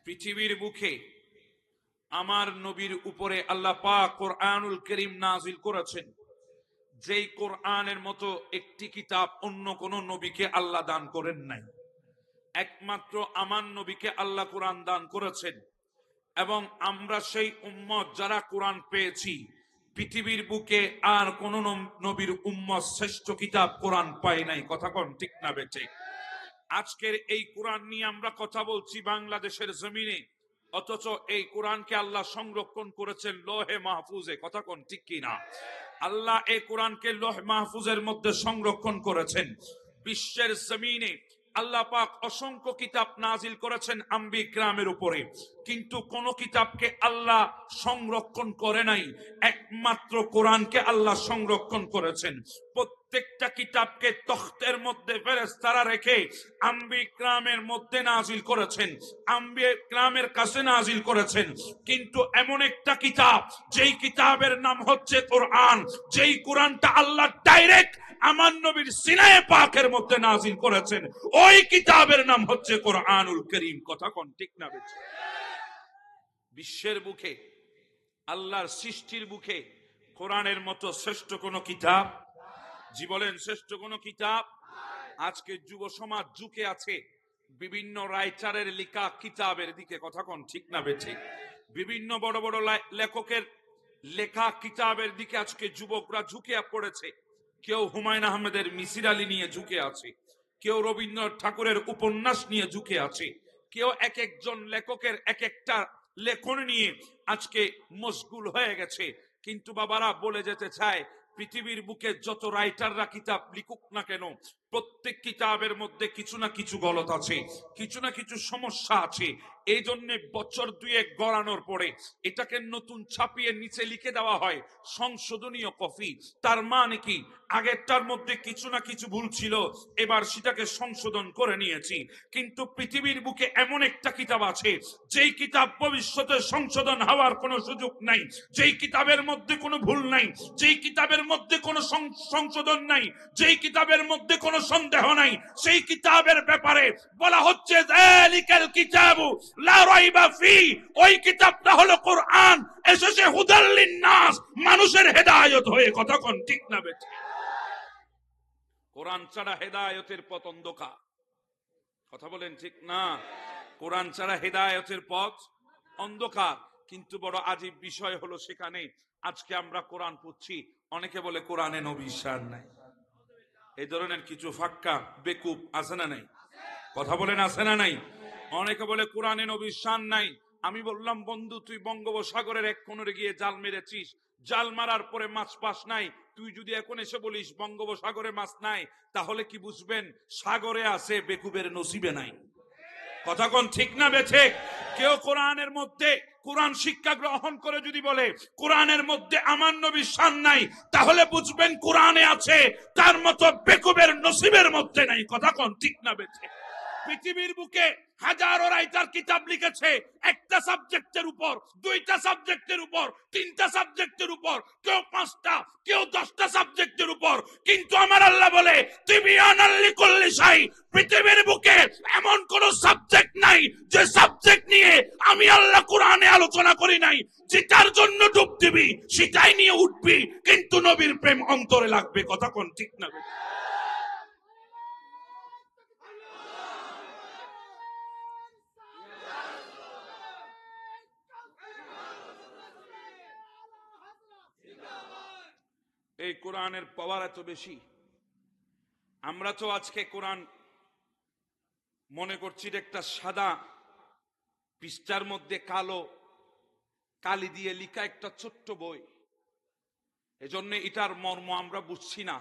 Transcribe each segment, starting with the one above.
পৃথিবীর বুকে আমার নবীর উপরে আল্লাহ পাক কোরআনুল কারীম নাজিল করেছেন, যেই কোরআনের মতো একটি কিতাব অন্য কোন নবীকে আল্লাহ দান করেন নাই। একমাত্র আমার নবীকে আল্লাহ কোরআন দান করেছেন, এবং আমরা সেই উম্মত যারা কোরআন পেয়েছি, পৃথিবীর বুকে আর কোন নবীর উম্মত শ্রেষ্ঠ কিতাব কোরআন পায় নাই। কথা কোন ঠিক না বেঠে? আজকের এই কোরআন নিয়ে আমরা কথা বলছি বাংলাদেশের জমিনে, অথচ এই কোরআনকে আল্লাহ সংরক্ষণ করেছেন লোহে মাহফুজে। কথা কোন ঠিক কিনা? আল্লাহ এই কোরআনকে লোহে মাহফুজের মধ্যে সংরক্ষণ করেছেন। বিশ্বের জমিনে আল্লাহ পাক অসংখ্য কিতাব নাজিল করেছেন আম্বিয়া কিরামের উপরে, কিন্তু কোন কিতাবকে আল্লাহ সংরক্ষণ করে নাই। একমাত্র কোরআনকে আল্লাহ সংরক্ষণ করেছেন। প্রত্যেকটা কিতাবকে তখতের মধ্যে ফেরেশতারা রেখে আম্বিয়া কিরামের মধ্যে নাজিল করেছেন, আম্বিয়া কিরামের কাছে নাজিল করেছেন। কিন্তু এমন একটা কিতাব, যেই কিতাবের নাম হচ্ছে কোরআন, যেই কোরআনটা আল্লাহ ডাইরেক্ট আমার নবীর সিনায়ে পাকের মধ্যে নাজিল করেছেন, ওই কিতাবের নাম হচ্ছে কোরআনুল কারীম। কথা কোন ঠিক না বেঠে? বিশ্বের বুকে, আল্লাহর সৃষ্টির বুকে কোরআনের মতো শ্রেষ্ঠ কোন কিতাব, জি বলেন, শ্রেষ্ঠ কোন কিতাব? আজকে যুব সমাজ ঝুঁকে আছে বিভিন্ন রাইটারের লেখা কিতাবের দিকে। কথা কোন ঠিক না বেঠে? বিভিন্ন বড় বড় লেখকের লেখা কিতাবের দিকে আজকে যুবকরা ঝুঁকে পড়েছে। কেউ হুমায়ুন আহমেদের মিসির আলী নিয়ে ঝুঁকে আছে, কেউ রবীন্দ্রনাথ ঠাকুরের উপন্যাস নিয়ে ঝুঁকে আছে, কেউ এক একজন লেখকের এক একটা লেখন নিয়ে আজকে মশগুল হয়ে গেছে। কিন্তু বাবারা বলে যেতে চায়, পৃথিবীর বুকে যত রাইটাররা কিতাব লিখুক না কেন, প্রত্যেক কিতাবের মধ্যে কিছু না কিছু গলত আছে, কিছু না কিছু সমস্যা আছে। এই জন্য বছর দুয়েক গড়ানোর পরে এটাকে নতুন ছাপিয়ে নিচে লিখে দেওয়া হয় সংশোধনীয় কপি। তার মানে কি, আগেরটার মধ্যে কিছু না কিছু ভুল ছিল, এবার সেটাকে সংশোধন করে নিয়েছি। কিন্তু পৃথিবীর বুকে এমন একটা কিতাব আছে, যেই কিতাব ভবিষ্যতে সংশোধন হওয়ার কোনো সুযোগ নাই, যেই কিতাবের মধ্যে কোনো ভুল নাই, যেই কিতাবের মধ্যে কোনো সংশোধন নাই, যেই কিতাবের মধ্যে কোনো সন্দেহ নাই, সেই কিতাবের ব্যাপারে বলা হচ্ছে যালিকাল কিতাবু লা রাইবা ফি। ওই কিতাবটা হলো কোরআন, এসেছে হুদাল লিন্নাস, মানুষের হেদায়েত হয়ে। কথা কোন ঠিক না বেঠে? কোরআন ছাড়া হেদায়েতের পথ অন্ধকার। কথা বলেন ঠিক না? কোরআন ছাড়া হেদায়েতের পথ অন্ধকার। কিন্তু বড় আজীব বিষয় হলো, সেখানে আজকে আমরা কোরআন পড়ছি, অনেকে বলে কোরআনে নবীর শান নাই। এই ধরনের কিছু ফাক্কা বেকুব আছে না নাই? কথা বলেন আছে না নাই? অনেকে বলে কোরআনে নবীর শান নাই। আমি বললাম, বন্ধু, তুই বঙ্গোপসাগরের এক কোণে গিয়ে জাল মেরেছিস, জাল মারার পরে মাছ পাস নাই। তুই যদি এখন এসে বলিস বঙ্গোপসাগরে মাছ নাই, তাহলে কি বুঝবেন? সাগরে আছে, বেকুবের নসিবে নাই। কথা কোন ঠিক না বেঠে? কেউ কোরআনের মধ্যে কোরআন শিক্ষা গ্রহণ করে যদি বলে কোরআনের মধ্যে আমার নবীর শান নাই, তাহলে বুঝবেন কোরআনে আছে, তার মতো বেকুবের নসিবের মধ্যে নাই। কথা কোন ঠিক না বেঠে? পৃথিবীর বুকে হাজারো রাইটার কিতাব লিখেছে একটা সাবজেক্টের উপর, দুইটা সাবজেক্টের উপর, তিনটা সাবজেক্টের উপর, কেউ 5টা, কেউ 10টা সাবজেক্টের উপর। কিন্তু আমার আল্লাহ বলে তিবিয়ানাল লিকুল্লি শাই, পৃথিবীর বুকে এমন কোন সাবজেক্ট নাই যে সাবজেক্ট নিয়ে আমি আল্লাহ কোরআনে আলোচনা করি নাই। যেটার জন্য ডুব দিবি সেটাই নিয়ে উঠবি, কিন্তু নবীর প্রেম অন্তরে লাগবে। কথা কোন ঠিক না? এই কোরআনের পাওয়ার এত বেশি। আমরা তো আজকে কোরআন মনে করছি একটা সাদা পৃষ্ঠার মধ্যে কালো কালি দিয়ে লেখা একটা ছোট্ট বই, এজন্য এটার মর্ম আমরা বুঝছি না।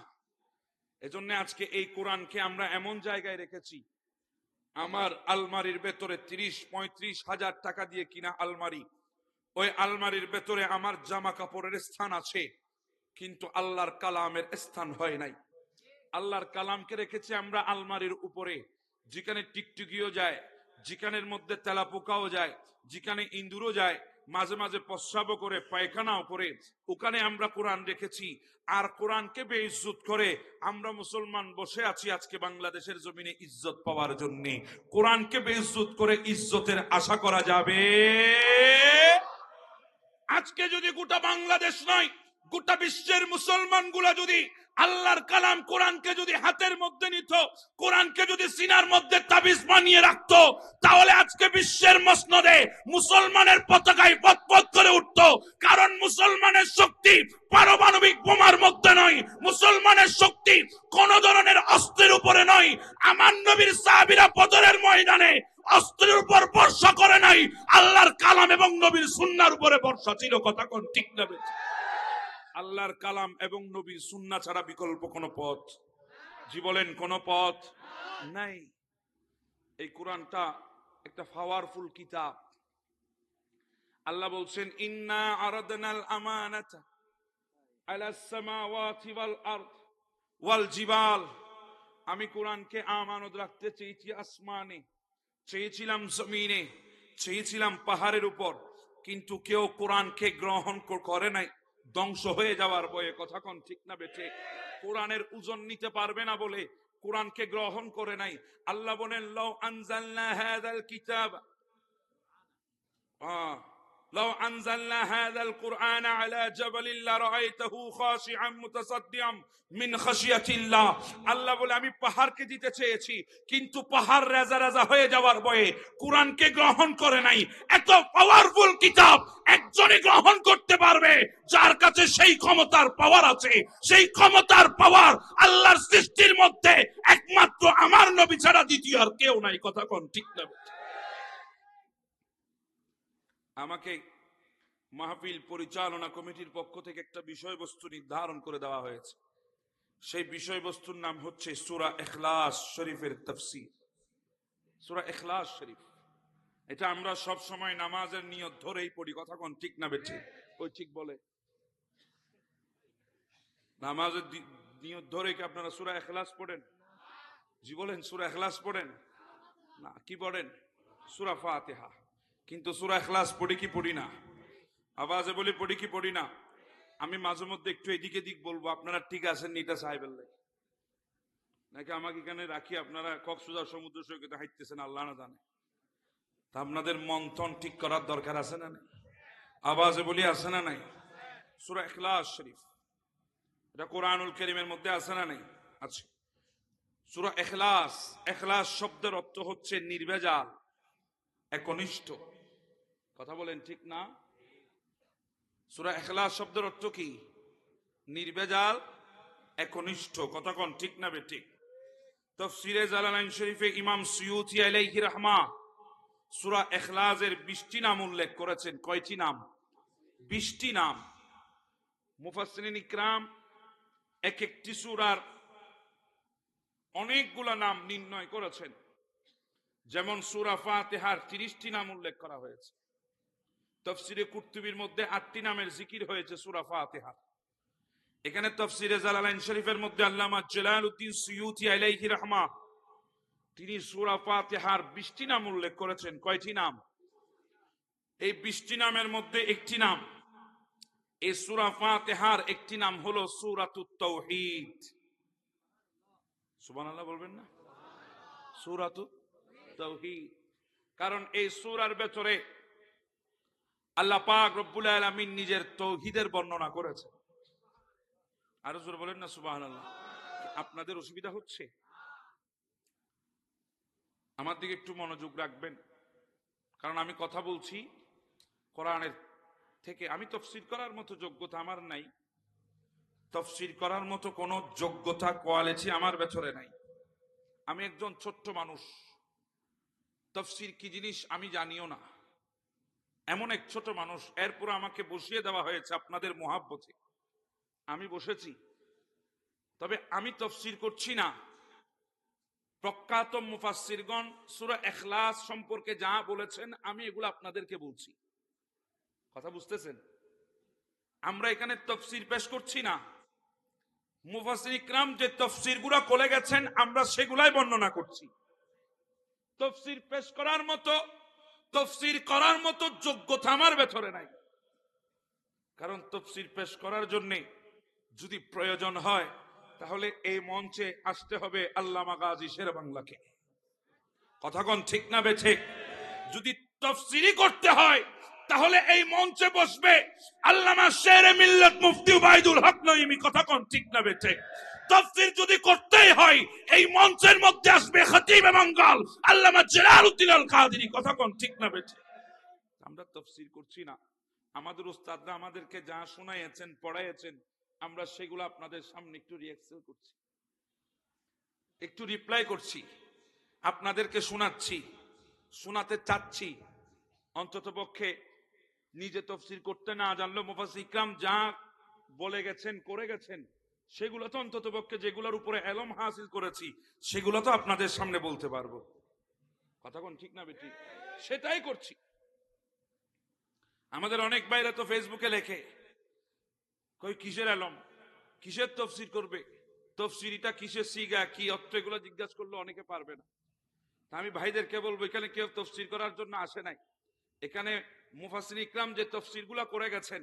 এজন্য আজকে এই কোরআনকে আমরা এমন জায়গায় রেখেছি, আমার আলমারির ভেতরে 30-35 হাজার টাকা দিয়ে কিনা আলমারি, ওই আলমারির ভেতরে আমার জামা কাপড়ের স্থান আছে, কিন্তু আল্লাহর কালামের স্থান হয় নাই। আল্লাহর কালামকে রেখেছি আমরা আলমারির উপরে, যেখানে টিকটিকিও যায়, যেখানের মধ্যে তেলাপোকাও যায়, যেখানে ইঁদুরও যায়, মাঝে মাঝে প্রস্রাবও করে, পায়খানাও করে, ওখানে আমরা কোরআন রেখেছি। আর কোরআনকে বেইজ্জত করে আমরা মুসলমান বসে আছি আজকে বাংলাদেশের জমিনে ইজ্জত পাওয়ার জন্য। কোরআনকে বেইজ্জত করে ইজ্জতের আশা করা যাবে? আজকে যদি গোটা বাংলাদেশ নয়, গোটা বিশ্বের মুসলমান গুলা যদি আল্লাহর কালাম কোরআনকে যদি হাতের মধ্যে নিত, কোরআনকে যদি সিনার মধ্যে তাবিজ বানিয়ে রাখতো, তাহলে আজকে বিশ্বের মসনদে মুসলমানের পতাকায় পতপত করে উঠতো। কারণ মুসলমানের শক্তি পারমাণবিক বোমার মধ্যে নয়, মুসলমানের শক্তি কোন ধরনের অস্ত্রের উপরে নয়। আমার নবীর সাহাবীরা বদরের ময়দানে অস্ত্রের উপর বর্ষা করে নাই, আল্লাহর কালাম এবং নবীর সুন্নাহর উপরে বর্ষা ছিল। কথা কোন ঠিক না? আল্লাহর কালাম এবং নবীর সুন্নাহ ছাড়া বিকল্প কোন পথ, জি বলেন, কোন পথ নাই। এই কোরআনটা একটা পাওয়ারফুল কিতাব। আল্লাহ বলছেন, ইন্না আরাদনাল আমানাতা আলাস সামাওয়াতি ওয়াল আরদ ওয়াল জিবাল। আমি কোরআনকে আমানত রাখতে চেয়েছি আসমানে, চেয়েছিলাম জমিনে, চেয়েছিলাম পাহাড়ের উপর, কিন্তু কেউ কোরআনকে গ্রহণ করে নাই ধ্বংস হয়ে যাওয়ার ভয়ে। কথা কোন ঠিক না বেঠে? কোরআনের ওজন নিতে পারবে না বলে কোরআনকে গ্রহণ করে নাই। আল্লাহ বলেন, লাউ আনজালনা হাযাল কিতাব لو أنزلنا هذا القرآن على جبل لرأيته خاشعا متصدعا من خشية الله। আল্লাহ বলে, আমি পাহাড়কে দিতে চেয়েছি, কিন্তু পাহাড় রাজা রাজা হয়ে যাওয়ার ভয়ে কোরআনকে গ্রহণ করে নাই। এত পাওয়ারফুল কিতাব একজনই গ্রহণ করতে পারবে যার কাছে সেই ক্ষমতার পাওয়ার আছে। সেই ক্ষমতার পাওয়ার আল্লাহর সৃষ্টির মধ্যে একমাত্র আমার নবী ছাড়া দ্বিতীয় আর কেউ নাই। কথা কোন ঠিক না? আমাকে মাহফিল পরিচালনা কমিটির পক্ষ থেকে একটা বিষয়বস্তু নির্ধারণ করে দেওয়া হয়েছে। সেই বিষয়বস্তুর নাম হচ্ছে সূরা ইখলাস শরীফের তাফসীর। সূরা ইখলাস শরীফ, এটা আমরা সব সময় নামাজের নিয়ত ধরেই পড়ি। কথা কোন ঠিক না বেঠে? ওই ঠিক বলে, নামাজের নিয়ত ধরে কি আপনারা সূরা ইখলাস পড়েন? জি বলেন, সূরা ইখলাস পড়েন না? কি পড়েন? সূরা ফাতিহা। কিন্তু সূরা ইখলাস পড়ি কি পড়ি না? আওয়াজে বলি, পড়ি কি পড়ি না? আমি মাঝে মধ্যে একটু এদিকে দিক বলবো, আপনারা ঠিক আছেন এটা সাহেবের লাগে নাকি আমাকে এখানে রাখি আপনারা কক্সবাজার সমুদ্র সৈকতে হাঁটতেছেন আল্লাহ না জানে। তা আপনাদের মন্থন ঠিক করার দরকার আছে না নাই? আওয়াজে বলি, আছে না নাই? সূরা ইখলাস শরীফ, এটা কোরআনুল কারীমের মধ্যে আছে না নাই? আছে। সূরা ইখলাস, ইখলাস শব্দের অর্থ হচ্ছে নির্ভেজাল, একনিষ্ঠ। কথা বলেন ঠিক না? সূরা ইখলাস শব্দের অর্থ কি? নির্ভেজাল, একনিষ্ঠ। কথা কোন ঠিক না বেঠিক? তাফসীরে জালালাইন শরীফে ইমাম সুয়ুতী আলাইহি রাহমা সূরা ইখলাসের 20টি নাম উল্লেখ করেছেন। কয়টি নাম? 20টি নাম। মুফাসসিরিন ইকরাম এক একটি সূরার অনেকগুলা নাম নির্ণয় করেছেন। যেমন সূরা ফাতিহার 30টি নাম উল্লেখ করা হয়েছে। তাফসীরে কুরতুবীর মধ্যে 8টি নামের জিকির হয়েছে সূরা ফাতিহা। এখানে তাফসীরে জালালাইন শরীফের মধ্যে আল্লামা জালালউদ্দিন সুয়ুতী আলাইহি রাহমা তিনি সূরা ফাতিহার 20টি নাম উল্লেখ করেছেন। কয়টি নাম? এই 20টি নামের মধ্যে একটি নাম, এই সূরা ফাতিহার একটি নাম হলো সূরাতুত তাওহীদ। সুবহানাল্লাহ বলবেন না? সূরাতুত তাওহীদ। কারণ এই সূরার ভেতরে আল্লাহ পাক রব্বুল আলামিন নিজের তাওহীদের বর্ণনা করেছেন। আরো জোরে বলেন না সুবহানাল্লাহ। আপনাদের অসুবিধা হচ্ছে? আমার দিকে একটু মনোযোগ রাখবেন, কারণ আমি কথা বলছি কোরআনের থেকে। আমি তাফসীর করার মতো যোগ্যতা আমার নাই, তাফসীর করার মতো কোনো যোগ্যতা কোয়ালিটি আমার ভেতরে নাই। আমি একজন ছোট্ট মানুষ, তাফসীর কি জিনিস আমি জানিও না, এমন এক ছোট মানুষ। এরপর আমাকে বসিয়ে দেওয়া হয়েছে আপনাদের মোহাব্বতে, আমি বসেছি। তবে আমি তাফসীর করছি না। প্রখ্যাত মুফাসসিরগণ সূরা ইখলাস সম্পর্কে যা বলেছেন আমি এগুলো আপনাদেরকে বলছি। কথা বুঝতেছেন? আমরা এখানে তাফসীর পেশ করছি না। মুফাসসির ইকরাম যে তাফসীরগুলো করে গেছেন আমরা সেগুলাই বর্ণনা করছি। তাফসীর পেশ করার মতো তাফসীর করার মতো যোগ্যতা আমার ভেতরে নাই। কারণ তাফসীর পেশ করার জন্য যদি প্রয়োজন হয় তাহলে এই মঞ্চে আসতে হবে আল্লামা গাজী শেরেবাংলাকে। কথা কোন ঠিক না বেঠে? যদি তাফসীরই করতে হয় তাহলে এই মঞ্চে বসবে আল্লামা শেরে মিল্লাত মুফতি উবাইদুল হক নঈমি। কথা কোন ঠিক না বেঠে? তাফসীর যদি করতেই হয় এই মঞ্চের মধ্যে আসবে খতিবে মঙ্গল আল্লামা জালালউদ্দিন আল কাদেরী। কথা কোন ঠিক না বেঠে? আমরা তাফসীর করছি না, আমাদের উস্তাদরা আমাদেরকে যা শোনাইয়েছেন পড়াইয়েছেন আমরা সেগুলো আপনাদের সামনে একটু রিয়াকশন করছি, একটু রিপ্লাই করছি, আপনাদেরকে শোনাচ্ছি, শোনাতে চাচ্ছি। অন্তত পক্ষে নিজে তাফসীর করতে না জানলেও মুফাসসির ইকরাম যা বলে গেছেন করে গেছেন সেগুলো তো অন্তত পক্ষে যেগুলোর উপরে ইলম হাসিল করেছি সেগুলো তো আপনাদের সামনে বলতে পারবো। কথা কোন ঠিক না বেটি? সেটাই করছি। আমাদের অনেক ভাইরা তো ফেসবুকে লেখে কই কিসের ইলম, কিসের তাফসীর করবে, তাফসীরটা কিসের সিগা কি অর্থ, এগুলো জিজ্ঞাসা করলে অনেকে পারবে না। আমি ভাইদেরকে বলবো এখানে কেউ তাফসীর করার জন্য আসে নাই। এখানে মুফাসসির ইকরাম যে তাফসীরগুলো করে গেছেন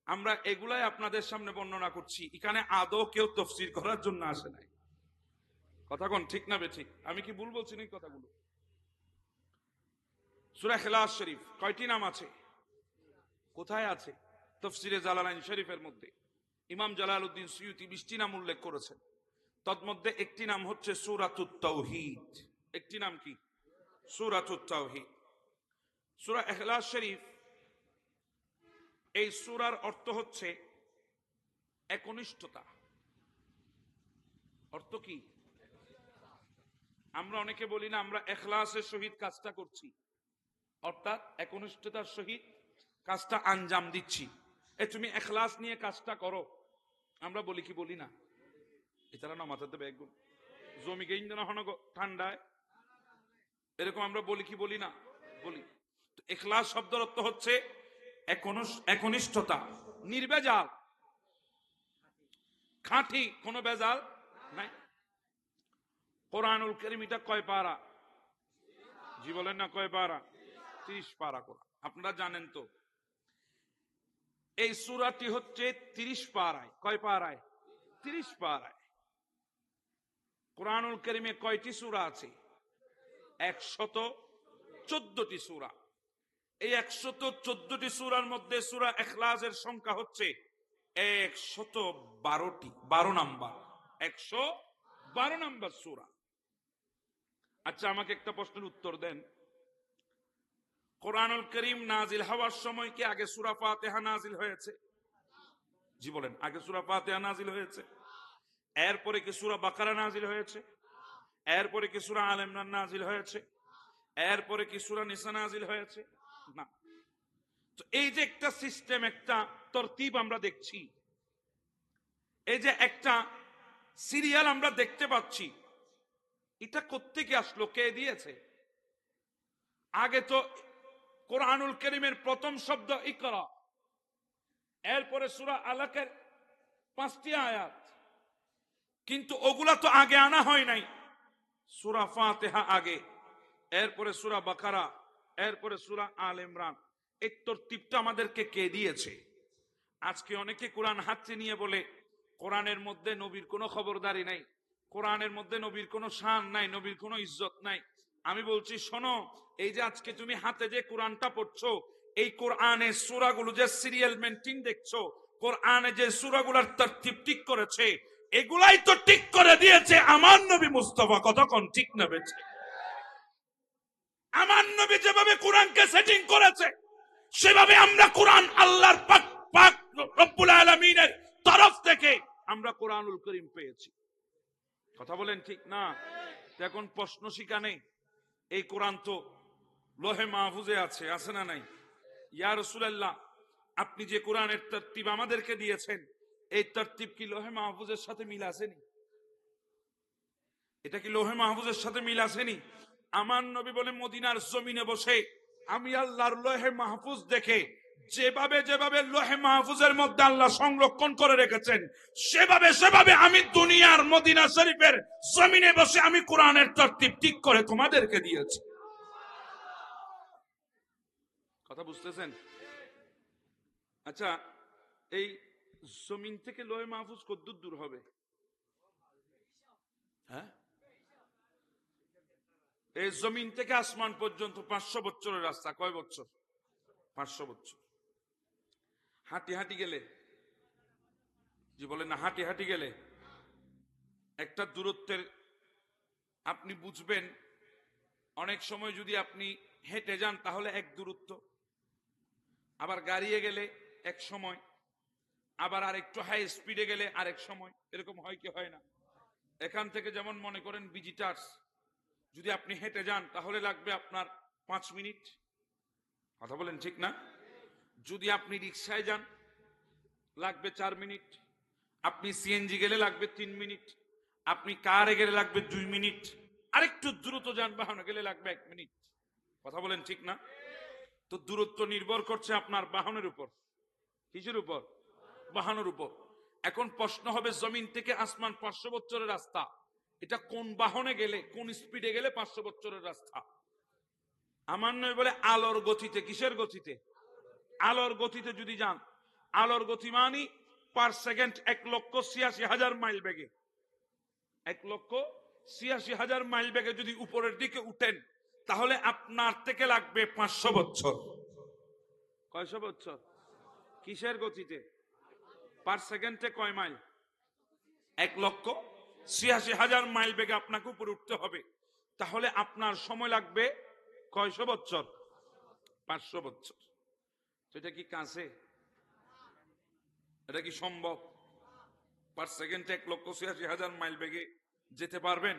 আমরা এগুলাই আপনাদের সামনে বর্ণনা করছি। এখানে আদৌ কেউ তাফসীর করার জন্য আসে নাই। কথা কোন ঠিক না বেঠিক? আমি কি ভুল বলছি না কথাগুলো? সূরা ইখলাস শরীফ কয়টি নাম আছে? কোথায় আছে? তাফসীরে জালালাইন শরীফের মধ্যে ইমাম জালালউদ্দিন সুয়ুতী 20টি নাম উল্লেখ করেছেন। তন্মধ্যে একটি নাম হচ্ছে সূরাতুত তাওহীদ। একটি নাম কি? সূরাতুত তাওহীদ। সূরা ইখলাস শরীফ, এই সূরার অর্থ হচ্ছে একনিষ্ঠতা। অর্থ কি? আমরা অনেকে বলি না আমরা ইখলাসের সহিত কাজটা করছি, অর্থাৎ একনিষ্ঠতার সহিত কাজটা আঞ্জাম দিচ্ছি। তুমি ইখলাস নিয়ে কাজটা করো, আমরা বলি কি বলি না? এছাড়া না মাথাতে ব্যাগুন জমি গেইন না হন ঠান্ডায়, এরকম আমরা বলি কি বলি না? বলি। তো ইখলাস শব্দের অর্থ হচ্ছে একনিষ্ঠতা, নির্বেজাল, খাঁটি, কোনো বেজাল নাই। কোরআনুল কারীম এটা কয় পারা? জি বলেন না, কয় পারা? 30 পারা কোরআন। আপনারা জানেন তো এই সূরাটি হচ্ছে 30 পারায়। কয় পারায়? 30 পারায়। কোরআনুল কারীমে কয়টি সূরা আছে? 114টি সূরা। এই 114টি সূরার মধ্যে সূরা ইখলাসের সংখ্যা হচ্ছে 112টি, 12 নাম্বার। 112 নাম্বার সূরা। আচ্ছা আমাকে একটা প্রশ্নের উত্তর দেন, কোরআনুল কারীম নাজিল হওয়ার সময় কি আগে সূরা ফাতিহা নাজিল হয়েছে? জি বলেন, আগে সূরা ফাতিহা নাজিল হয়েছে? এরপরে কি সূরা বাকারা নাজিল হয়েছে? এরপরে কি সূরা আলে ইমরান নাজিল হয়েছে? এরপরে কি সূরা নিসা নাজিল হয়েছে? না। তো এই যে একটা সিস্টেম, একটা তরতিব আমরা দেখছি, এই যে একটা সিরিয়াল আমরা দেখতে পাচ্ছি, এটা কোত্থেকে আসলো? কে দিয়েছে? আগে তো কোরআনুল কারীমের প্রথম শব্দ ইকরা, এরপরে সূরা আলাকের 5টি আয়াত, কিন্তু ওগুলা তো আগে আনা হয় নাই। সূরা ফাতিহা আগে, এরপরে সূরা বাকারা, এরপরে সূরা আলে ইমরান। এই তরতিবটা আমাদেরকে কে দিয়েছে? আজকে অনেকে কোরআন হাতে নিয়ে বলে কোরআনের মধ্যে নবীর কোনো খবরদারি নাই, কোরআনের মধ্যে নবীর কোনো শান নাই, নবীর কোনো ইজ্জত নাই। আমি বলছি শোনো, এই যে আজকে তুমি হাতে যে কোরআনটা পড়ছো, এই কোরআনের সূরাগুলো যে সিরিয়াল মেইনটেইন দেখছো, কোরআনে যে সূরাগুলোর তরতিব ঠিক করেছে, এগুলাই তো ঠিক করে দিয়েছে আমার নবী মুস্তাফা। কতক্ষণ ঠিক না বেঁচে? আমার নবী যেভাবে কোরআনকে সেটিং করেছে সেভাবে আমরা কোরআন আল্লাহর পাক পাক রব্বুল আলামিনের তরফ থেকে আমরা কোরআনুল কারীম পেয়েছি। কথা বলেন ঠিক না? এখন প্রশ্ন সেখানে, এই কোরআন তো লোহে মাহফুজে আছে, আছে না নাই? ইয়া রাসূলুল্লাহ, আপনি যে কোরআনের তরতিব আমাদেরকে দিয়েছেন, এই তরতিব কি লোহে মাহফুজের সাথে মিল আসেনি? এটা কি লোহে মাহফুজের সাথে মিল আসেনি? আমার নবী বলে মদিনার জমিনে বসে আমি আল্লাহর লোহে মাহফুজ দেখে যেভাবে যেভাবে লোহে মাহফুজের মধ্যে আল্লাহ সংরক্ষণ করে রেখেছেন, সেভাবে সেভাবে আমি দুনিয়ার মদিনা শরীফের জমিনে বসে আমি কোরআনের তরতিব ঠিক করে তোমাদেরকে দিয়েছি। কথা বুঝতেছেন? আচ্ছা, এই জমিন থেকে লোহে মাহফুজ কতদূর দূর হবে? হ্যাঁ, এই জমিন থেকে আসমান পর্যন্ত 500 বছরের রাস্তা। কয় বছর? 500 বছর। হাঁটি হাঁটি গেলে, জি বলেন না, হাঁটি হাঁটি গেলে একটা দূরত্বের আপনি বুঝবেন। অনেক সময় যদি আপনি হেঁটে যান তাহলে এক দূরত্ব, আবার গাড়িয়ে গেলে এক সময়, আবার আর একটু হাই স্পিডে গেলে আরেক সময়। এরকম হয় কি হয় না? এখান থেকে যেমন মনে করেন ভিজিটার্স, যদি আপনি হেঁটে যান তাহলে লাগবে আপনার 5 মিনিট। কথা বলেন ঠিক না? যদি আপনি রিক্সায় যান লাগবে 4 মিনিট, আপনি সিএনজি গেলে লাগবে 3 মিনিট, আপনি কারে গেলে লাগবে 2 মিনিট, আরেকটু দ্রুত যানবাহনে গেলে লাগবে 1 মিনিট। কথা বলেন ঠিক না? তো দূরত্ব নির্ভর করছে আপনার বাহনের উপর। কিসের উপর? বাহনের উপর। এখন প্রশ্ন হবে, জমিন থেকে আসমান 500 বছরের রাস্তা, এটা কোন বাহনে গেলে, কোন স্পিডে গেলে 500 বছরের রাস্তা? আমার নয় বলে আলোর গতিতে। কিসের গতিতে? আলোর গতিতে যদি যান, আলোর গতি মানি পার সেকেন্ড 1,86,000 মাইল বেগে। 1,86,000 মাইল বেগে যদি উপরের দিকে উঠেন তাহলে আপনার থেকে লাগবে 500 বছর। কয়শো বছর? কিসের গতিতে? পার সেকেন্ডে কয় মাইল? 1,86,000 মাইল বেগে আপনাকে উপরে উঠতে হবে। তাহলে আপনার সময় লাগবে কয়শো বছর? 500 বছর। এটা কি কাছে? এটা কি সম্ভব? পার সেকেন্ডে 1,86,000 মাইল বেগে যেতে পারবেন?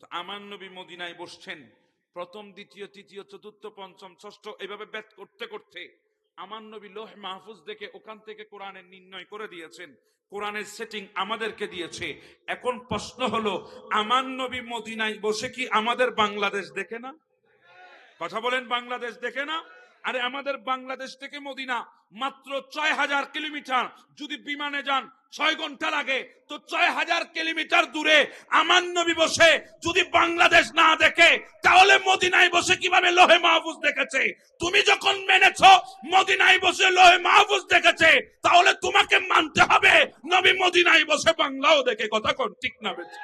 তো আমার নবী মদিনায় বসছেন, প্রথম, দ্বিতীয়, তৃতীয়, চতুর্থ, পঞ্চম, ষষ্ঠ, এইভাবে ব্যাট করতে করতে আমার নবী লোহ মাহফুজ দেখে ওখান থেকে কোরআনের নির্ণয় করে দিয়েছেন। কোরআনের সেটিং আমাদেরকে দিয়েছে। এখন প্রশ্ন হলো, আমার নবী মদিনায় বসে কি আমাদের বাংলাদেশ দেখে না? কথা বলেন, বাংলাদেশ দেখে না? আরে আমাদের বাংলাদেশ থেকে মদিনা মাত্র 6,000 কিলোমিটার। যদি বিমানে যান 6 ঘন্টা লাগে। তো 6,000 কিলোমিটার দূরে আমার নবী বসে যদি বাংলাদেশ না দেখে, তাহলে মদিনায় বসে কিভাবে লোহে মাহফুজ দেখেছে? তুমি যখন মেনেছো মদিনায় বসে লোহে মাহফুজ দেখেছে, তাহলে তোমাকে মানতে হবে নবী মদিনায় বসে বাংলাও দেখে। কথা কোন ঠিক না বেশি?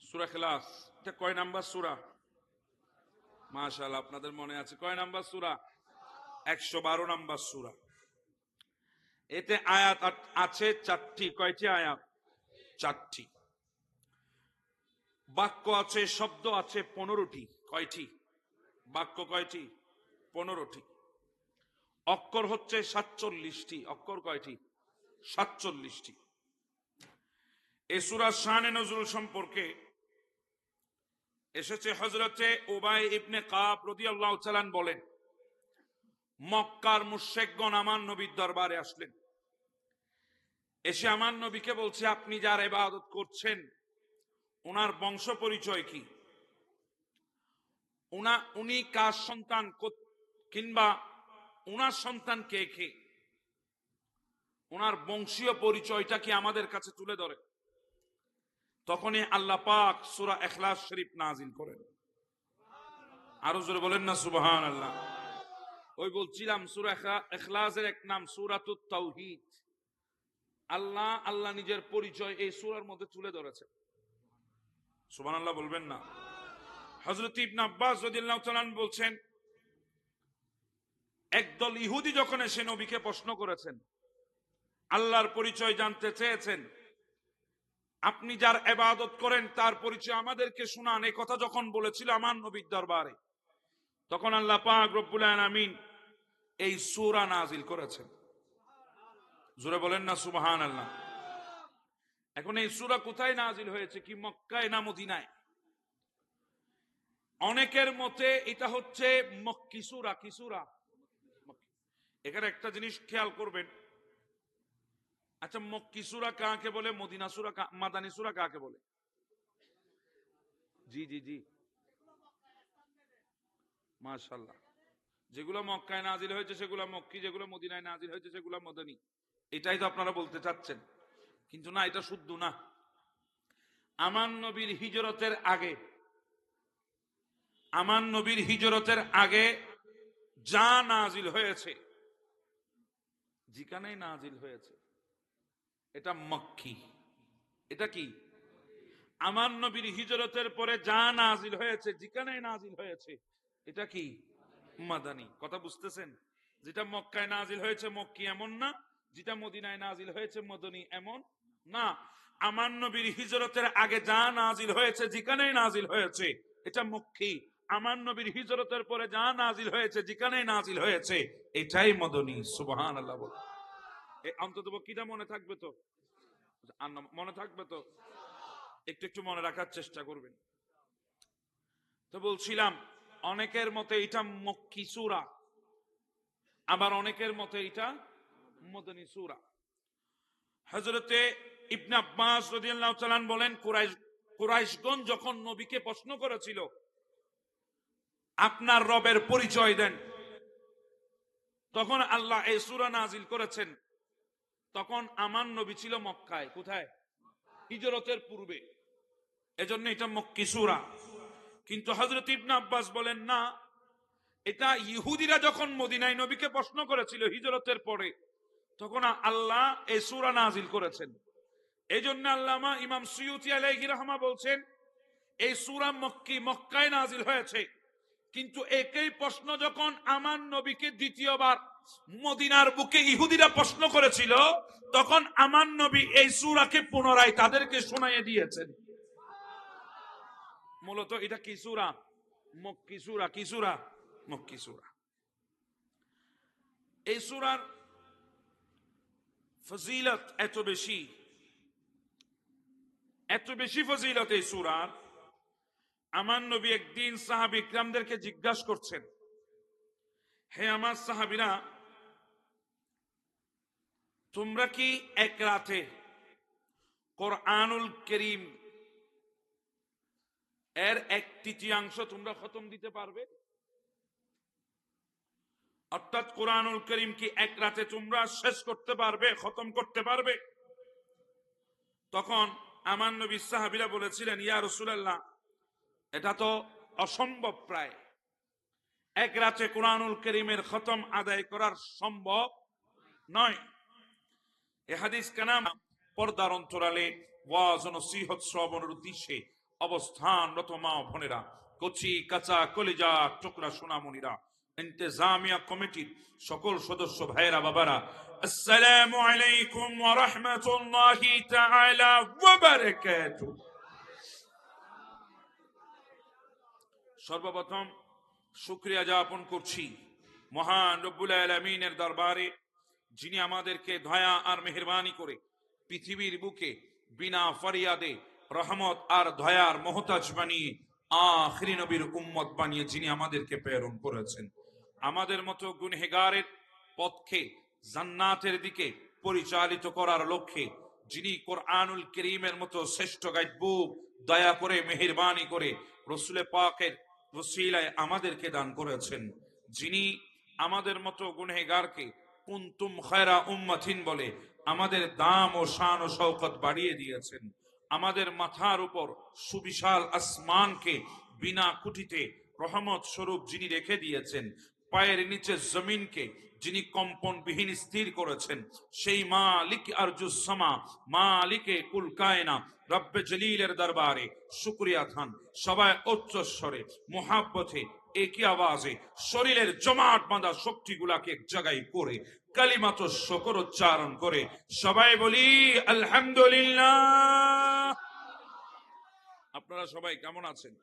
সূরা ইখলাস, এটা কয় নাম্বার সূরা? মাশাআল্লাহ, আপনাদের মনে আছে। কয় নাম্বার সূরা? 112 নাম্বার সূরা। এতে আয়াত আছে 4টি। কয়টি আয়াত? 4টি। বাক্য আছে, শব্দ আছে 15টি। কয়টি বাক্য? কয়টি? 15টি। অক্ষর হচ্ছে 47টি। অক্ষর কয়টি? 47টি। এই সূরার শানে নজরুল সম্পর্কে এসেছে, হযরতে উবাই ইবনে কাব রাদিয়াল্লাহু তাআলা বলেন, মক্কার মুশরিকগণ আমার নবীর দরবারে আসলেন। এসে আমার নবীকে বলছে, আপনি যার ইবাদত করছেন ওনার বংশ পরিচয় কি? উনি কার সন্তান, কিংবা ওনার সন্তান কে কে, ওনার বংশীয় পরিচয়টা কি আমাদের কাছে তুলে ধরে। তখনই আল্লাহ পাক সূরা ইখলাস শরীফ নাজিল করেন। আরো জোরে বলেন না সুবহানাল্লাহ। ওই বলছিলাম সূরা ইখলাসের এক নাম সূরাতুত তাওহীদ। আল্লাহ নিজের পরিচয় এই সূরার মধ্যে তুলে ধরেছেন। সুবহানাল্লাহ বলবেন না? হযরত ইবনে আব্বাস রাদিয়াল্লাহু তাআলা বলছেন, একদল ইহুদি যখন এসে নবীকে প্রশ্ন করেছেন, আল্লাহর পরিচয় জানতে চেয়েছেন, আপনি যার ইবাদত করেন তার পরিচয় আমাদেরকে শোনান, এই কথা যখন বলেছিল আমার নবীর দরবারে, তখন আল্লাহ পাক রব্বুল আলামিন এই সূরা নাজিল করেছেন। জোরে বলেন না সুবহানাল্লাহ। এখন এই সূরা কোথায় নাজিল হয়েছে? কি মক্কায় না মদিনায়? অনেকের মতে এটা হচ্ছে মক্কি সূরা। কি সূরা? এখানে একটা জিনিস খেয়াল করবেন। আচ্ছা, মক্কি সূরা কাকে বলে, মদিনা সূরা, মাদানী সূরা কাকে বলে? জি জি জি, মাশাআল্লাহ। যেগুলো মক্কায় নাজিল হয়েছে সেগুলো মক্কি, যেগুলো মদিনায় নাজিল হয়েছে সেগুলো মদনী। এটাই তো আপনারা বলতে চাচ্ছেন, কিন্তু না, এটা শুদ্ধ না। আমার নবীর হিজরতের আগে, আমার নবীর হিজরতের আগে যা নাজিল হয়েছে, যেখানেই নাজিল হয়েছে, এটা মক্কি। এটা কি? আমার নবীর হিজরতের পরে যা নাজিল হয়েছে, যেখানেই নাজিল হয়েছে, এটা কি? মাদানী। কথা বুঝতেছেন? যেটা মক্কায় নাজিল হয়েছে মক্কি এমন না, যেটা মদিনায় নাজিল হয়েছে মদনী এমন না। আমার নবীর হিজরতের আগে যা নাজিল হয়েছে, যেখানেই নাজিল হয়েছে, এটা মক্কি। আমার নবীর হিজরতের পরে যা নাজিল হয়েছে, যেখানেই নাজিল হয়েছে, এটাই মদনী। সুবহানাল্লাহ বল। অন্তত কিটা মনে থাকবে তো? মনে থাকবে তো? একটু একটু মনে রাখার চেষ্টা করবেন। তো বলছিলাম, অনেকের মতে এটা মক্কি সূরা, আবার অনেকের মতে এটা মদনী সূরা। হযরতে ইবনে আব্বাস রাদিয়াল্লাহু তাআলা বলেন, কুরাইশগণ যখন নবীকে প্রশ্ন করেছিল, আপনার রবের পরিচয় দেন, তখন আল্লাহ এই সূরা নাজিল করেছেন। তখন আমার নবী ছিল মক্কায়। কোথায়? হিজরতের পূর্বে। এজন্য এটা মক্কি সূরা। কিন্তু হযরত ইবনে আব্বাস বলেন না, এটা ইহুদিরা যখন মদিনায় নবীকে প্রশ্ন করেছিল হিজরতের পরে, তখন আল্লাহ এই সূরা নাজিল করেছেন। এই জন্য আল্লামা ইমাম সুয়ুতি আলাইহি রাহমা বলছেন, এই সূরা মক্কি, মক্কায় নাজিল হয়েছে। কিন্তু একই প্রশ্ন যখন আমার নবীকে দ্বিতীয়বার মদিনার বুকে ইহুদিরা প্রশ্ন করেছিল, তখন আমার নবী এই সূরাকে পুনরায় তাদেরকে শোনাইয়ে দিয়েছেন। মূলত এটা কি সূরা? মক্কি সূরা। কি সূরা? মক্কি সূরা। এই সূরার ফজিলত এত বেশি, এত বেশি ফজিলত এই সূরার। আমার নবী একদিন সাহাবী ইকরামদেরকে জিজ্ঞাসা করছেন, হে আমার সাহাবীরা, তোমরা কি এক রাতে কোরআনুল কারীম এর 1/3 তোমরা খতম দিতে পারবে? অর্থাৎ কোরআনুল কারীম কি এক রাতে তোমরা শেষ করতে পারবে, খতম করতে পারবে? তখন আমার নবী সাহাবীরা বলেছিলেন, ইয়া রাসূলুল্লাহ, এটা তো অসম্ভব, প্রায় এক রাতে কোরআনুল কারীমের খতম আদায় করার সম্ভব নয়। এই হাদিস কানা পর্দার অন্তরালে ওয়াজ ও নসিহত শ্রবণের উদ্দেশ্যে অবস্থানরত মা বোনেরা, কচি কাঁচা কলিজা টুকরা সোনামণিরা, ইন্তেজামিয়া কমিটির সকল সদস্য ভাইয়েরা, বাবারা, আসসালামু আলাইকুম ওয়া রাহমাতুল্লাহি তাআলা ওয়া বারাকাতুহু। সর্বপ্রথম শুকরিয়া জ্ঞাপন করছি মহান রব্বুল আলামিনের দরবারে, যিনি আমাদেরকে দয়া আর মেহেরবানি করে পৃথিবীর বুকে বিনা ফরিয়াদে রহমত আর দয়ার মোহতাজ বানিয়ে আখিরি নবীর উম্মত বানিয়ে যিনি আমাদেরকে প্রেরণ করেছেন। আমাদের মতো গুনহেগারের পথকে জান্নাতের দিকে পরিচালিত করার লক্ষ্যে যিনি কোরআনুল কারীমের মতো শ্রেষ্ঠ গাইড বুক দয়া করে মেহেরবানি করে রাসূল পাকের ওসিলায় আমাদেরকে দান করেছেন, যিনি আমাদের মতো গুনহেগারকে কুনতুম খায়রা উম্মাতিন বলে আমাদের দাম ও শান ও শওকত বাড়িয়ে দিয়েছেন। আমাদের মাথার উপর সুবিশাল আসমানকে বিনা কুটিতে রহমত স্বরূপ যিনি রেখে দিয়েছেন, পায়ের নিচে জমিনকে যিনি কম্পনবিহীন স্থির করেছেন, সেই মালিক আরজুস সামা, মালিকে কুল কায়না রব্বে জলিলের দরবারে শুকরিয়া খান। সবাই উচ্চ স্বরে মুহাব্বতে একই আওয়াজে শরীরের জমাট বাঁধা শক্তিগুলাকে এক জায়গায় করে কালিমাত শুকর উচ্চারণ করে সবাই বলি আলহামদুলিল্লাহ। আপনারা সবাই কেমন আছেন?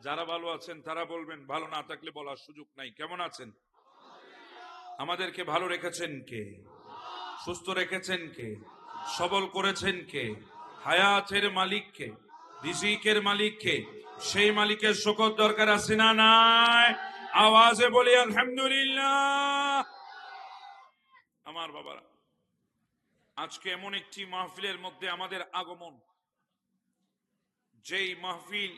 যারা ভালো আছেন তারা বলবেন, ভালো না থাকলে বলার সুযোগ নাই। কেমন আছেন? আমাদেরকে ভালো রেখেছেন কে? সুস্থ রেখেছেন কে? সবল করেছেন কে? হায়াতের মালিক কে? রিজিকের মালিক কে? সেই মালিকের শুকর দরকার আছে না নাই? আওয়াজে বলি আলহামদুলিল্লাহ। আমার বাবারা, আজকে এমন একটি মাহফিলের মধ্যে আমাদের আগমন, যেই মাহফিল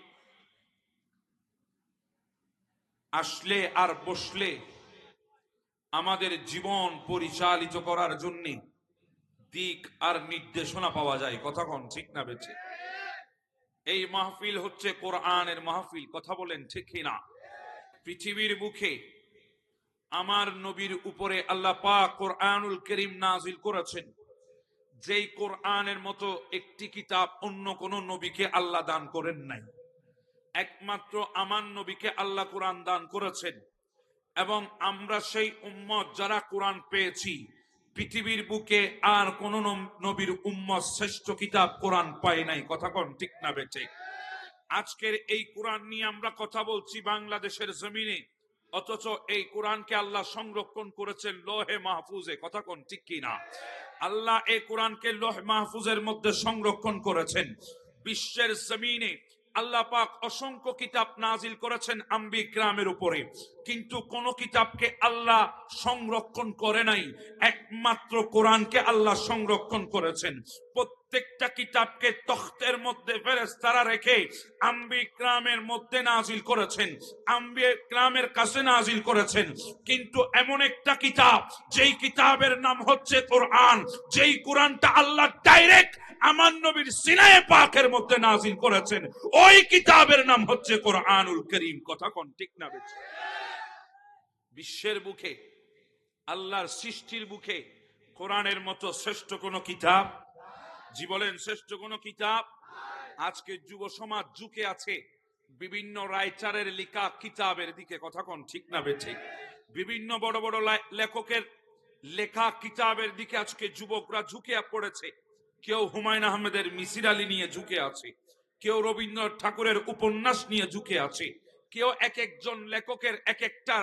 আসলে আর বসলে আমাদের জীবন পরিচালিত করার জন্য দিক আর নির্দেশনা পাওয়া যায়। কথা কোন ঠিক না বেছে? এই মাহফিল হচ্ছে কোরআনের মাহফিল। কথা বলেন ঠিক কিনা? পৃথিবীর বুকে আমার নবীর উপরে আল্লাহ পাক কোরআনুল কারীম নাজিল করেছেন, যেই কোরআনের মতো একটি কিতাব অন্য কোন নবীকে আল্লাহ দান করেন নাই। একমাত্র আমার নবীকে আল্লাহ কোরআন দান করেছেন, এবং আমরা সেই উম্মত যারা কোরআন পেয়েছি। পৃথিবীর বুকে আর কোন নবীর উম্মত শ্রেষ্ঠ কিতাব কোরআন পায় নাই। কথা কোন ঠিক না বেঠিক? আজকের এই কোরআন নিয়ে আমরা কথা বলছি বাংলাদেশের জমিনে, অথচ এই কোরআনকে আল্লাহ সংরক্ষণ করেছেন লৌহে মাহফুজে। কথা কোন ঠিক কিনা? আল্লাহ এই কোরআনকে লৌহ মাহফুজের মধ্যে সংরক্ষণ করেছেন। বিশ্বের জমিনে আল্লাহ পাক অসংখ্য কিতাব নাজিল করেছেন আম্বিয়া কিরামের উপরে, কিন্তু কোন কিতাবকে আল্লাহ সংরক্ষণ করে নাই। একমাত্র কোরআনকে আল্লাহ সংরক্ষণ করেছেন। প্রত্যেকটা কিতাবকে তখতের মধ্যে ফেরেশতারা রেখে আম্বিয়া কিরামের মধ্যে নাজিল করেছেন, আম্বিয়া কিরামের কাছে নাজিল করেছেন। কিন্তু এমন একটা কিতাব, যেই কিতাবের নাম হচ্ছে কোরআন, যেই কোরআনটা আল্লাহ ডাইরেক্ট আমার নবীর সিনায়ে পাকের মধ্যে নাজিল করেছেন, ওই কিতাবের নাম হচ্ছে কোরআনুল কারীম। কথা কোন ঠিক না বেঠিক? বিশ্বের বুকে, আল্লাহর সৃষ্টির বুকে কোরআনের মতো শ্রেষ্ঠ কোন কিতাব, জি বলেন, শ্রেষ্ঠ কোন কিতাব? আজকে যুব সমাজ ঝুঁকে আছে বিভিন্ন রাইটারের লেখা কিতাবের দিকে। কথা কোন ঠিক না বেঠিক? বিভিন্ন বড় বড় লেখকের লেখা কিতাবের দিকে আজকে যুবকরা ঝুঁকে পড়েছে। কেউ হুমায়ুন আহমেদের মিসির আলী নিয়ে ঝুঁকে আছে, কেউ রবীন্দ্রনাথ ঠাকুরের উপন্যাস নিয়ে ঝুঁকে আছে, কেউ এক একজন লেখকের এক একটা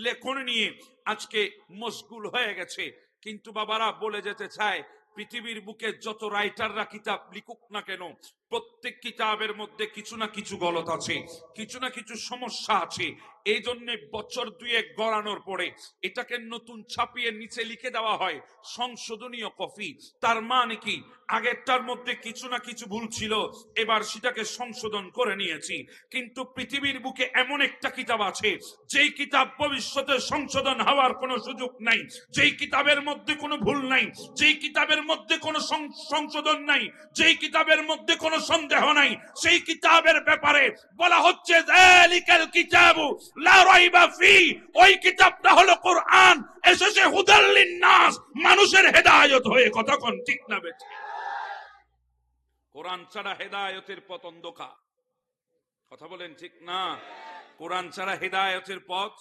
লেখন নিয়ে আজকে মশগুল হয়ে গেছে। কিন্তু বাবারা বলে যেতে চায়, পৃথিবীর বুকে যত রাইটাররা কিতাব লিখুক না কেন, প্রত্যেক কিতাবের মধ্যে কিছু না কিছু গলত আছে, কিছু না কিছু সমস্যা আছে। এই জন্য বছর দুয়েক গড়ানোর পরে এটাকে নতুন ছাপিয়ে নিচে লিখে দেওয়া হয় সংশোধনীয় কপি। তার মানে কি, আগেরটার মধ্যে কিছু না কিছু ভুল ছিল, এবার সেটাকে সংশোধন করে নিয়েছি। কিন্তু পৃথিবীর বুকে এমন একটা কিতাব আছে, যেই কিতাব ভবিষ্যতে সংশোধন হওয়ার কোনো সুযোগ নাই, যেই কিতাবের মধ্যে কোনো ভুল নাই, যেই কিতাবের মধ্যে কোনো সংশোধন নাই, যেই কিতাবের মধ্যে কোনো সন্দেহ নাই, সেই কিতাবের ব্যাপারে বলা হচ্ছে যালিকাল কিতাবু লা রাইবা ফি। ওই কিতাবটা হলো কোরআন, এসেছে হুদাল লিন-নাস, মানুষের হেদায়েত হয়ে। কথা কোন ঠিক না বেঠিক? কোরআন ছাড়া হেদায়েতের পথ অন্ধকার। কথা বলেন ঠিক না? কোরআন ছাড়া হেদায়েতের পথ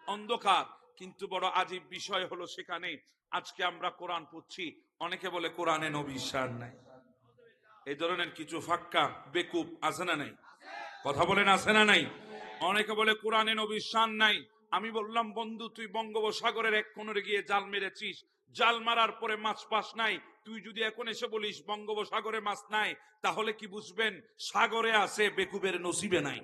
অন্ধকার। কিন্তু বড় আজীব বিষয় হলো, সেখানে আজকে আমরা কোরআন পড়ছি, অনেকে বলে কোরআনে নবীর শান নাই। এই ধরনের কিছু ফাক্কা বেকুব আছে না নাই? কথা বলেন আছে না নাই? অনেকে বলে কোরআনে নবীর শান নাই। আমি বললাম, বন্ধু, তুই বঙ্গোপসাগরের এক কোণে গিয়ে জাল মেরেছিস, জাল মারার পরে মাছ পাস নাই। তুই যদি এখন এসে বলিস বঙ্গোপসাগরে মাছ নাই, তাহলে কি বুঝবেন সাগরে আছে, বেকুবের নসিবে নাই।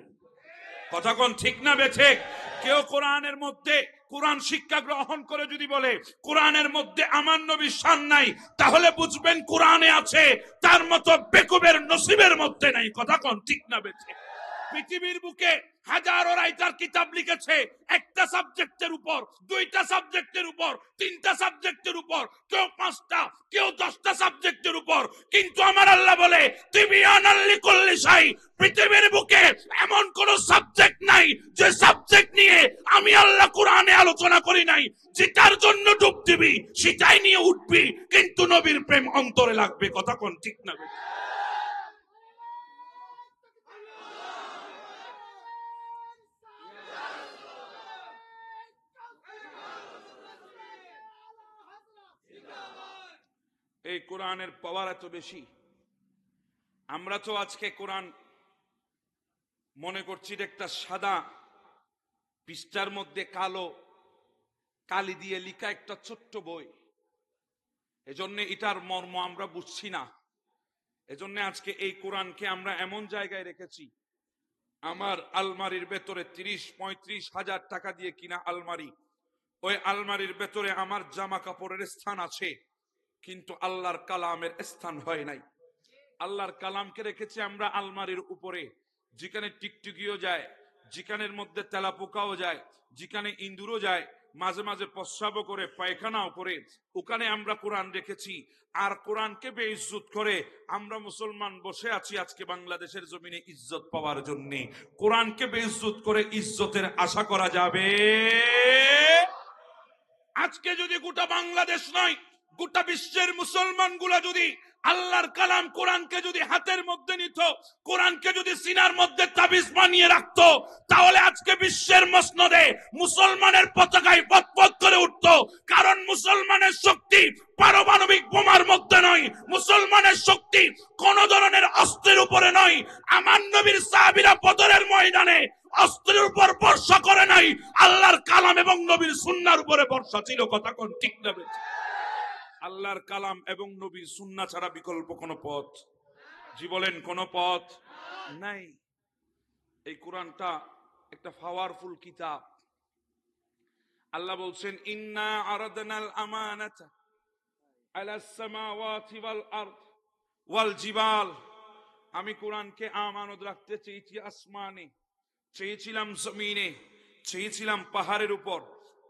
কথা কোন ঠিক না বেঠিক? কেউ কোরআনের মধ্যে কোরআন শিক্ষা গ্রহণ করে যদি বলে কোরআনের মধ্যে আমার নবীর শান নাই, তাহলে বুঝবেন কোরআনে আছে, তার মতো বেকুবের নসিবের মধ্যে নাই। কথা কোন ঠিক না বেঠিক? পৃথিবীর বুকে হাজারো রাইটার কিতাব লিখেছে একটা সাবজেক্টের উপর, দুইটা সাবজেক্টের উপর, তিনটা সাবজেক্টের উপর, কেউ পাঁচটা, কেউ 10টা সাবজেক্টের উপর। কিন্তু আমার আল্লাহ বলে তিবিয়ানাল লিকুল্লি শাই, পৃথিবীর বুকে এমন কোন সাবজেক্ট নাই যে সাবজেক্ট নিয়ে আমি আল্লাহ কোরআনে আলোচনা করি নাই। যেটার জন্য ডুব দিবি সেটাই নিয়ে উঠবি, কিন্তু নবীর প্রেম অন্তরে লাগবে। কথা কোন ঠিক না? এই কোরআনের পাওয়ার এত বেশি। আমরা তো আজকে কোরআন মনে করছি একটা সাদা পৃষ্ঠার মধ্যে কালো কালি দিয়ে লেখা একটা ছোট্ট বই, এজন্য এটার মর্ম আমরা বুঝছি না। এজন্য আজকে এই কোরআনকে আমরা এমন জায়গায় রেখেছি, আমার আলমারির ভেতরে 30-35 হাজার টাকা দিয়ে কিনা আলমারি, ওই আলমারির ভেতরে আমার জামা কাপড়ের স্থান আছে, কিন্তু আল্লাহর কালামের স্থান হয় নাই। আল্লাহর কালামকে রেখেছি আমরা আলমারির উপরে, যেখানে টিকটিকিও যায়, যেখানের মধ্যে তেলাপোকাও যায়, যেখানে ইঁদুরও যায়, মাঝে মাঝে প্রস্রাবও করে, পায়খানাও করে, ওখানে আমরা কোরআন রেখেছি। আর কোরআনকে বেইজ্জত করে আমরা মুসলমান বসে আছি আজকে বাংলাদেশের জমিনে ইজ্জত পাওয়ার জন্য। কোরআনকে বেইজ্জত করে ইজ্জতের আশা করা যাবে? আজকে যদি গোটা বাংলাদেশ নয়, গোটা বিশ্বের মুসলমানগুলো যদি আল্লাহর কালাম কোরআনকে যদি হাতের মধ্যে নিত, কোরআনকে যদি সিনার মধ্যে তাবিজ বানিয়ে রাখতো, তাহলে আজকে বিশ্বের মসনদে মুসলমানের পতাকায় পতপত করে উঠত। কারণ মুসলমানের শক্তি পারমাণবিক বোমার মধ্যে নয়, মুসলমানের শক্তি কোন ধরনের অস্ত্রের উপরে নয়। আমার নবীর সাহাবীরা বদরের ময়দানে অস্ত্রের উপর বর্ষা করে নাই, আল্লাহর কালাম এবং নবীর সুন্নাহর উপরে বর্ষা ছিল। কথা কোন ঠিক না? আল্লাহর কালাম এবং নবীর সুন্নাহ ছাড়া বিকল্প কোন পথ, জি বলেন, কোন পথ নাই। এই কোরআনটা একটা পাওয়ারফুল কিতাব। আল্লাহ বলছেন, ইন্না আরাদনাল আমানাতা আলাস সামাওয়াতি ওয়াল আরদ ওয়াল জিবাল। আমি কোরআনকে আমানত রাখতে চেয়েছি আসমানে, চেয়েছিলাম জমিনে, চেয়েছিলাম পাহাড়ের উপর,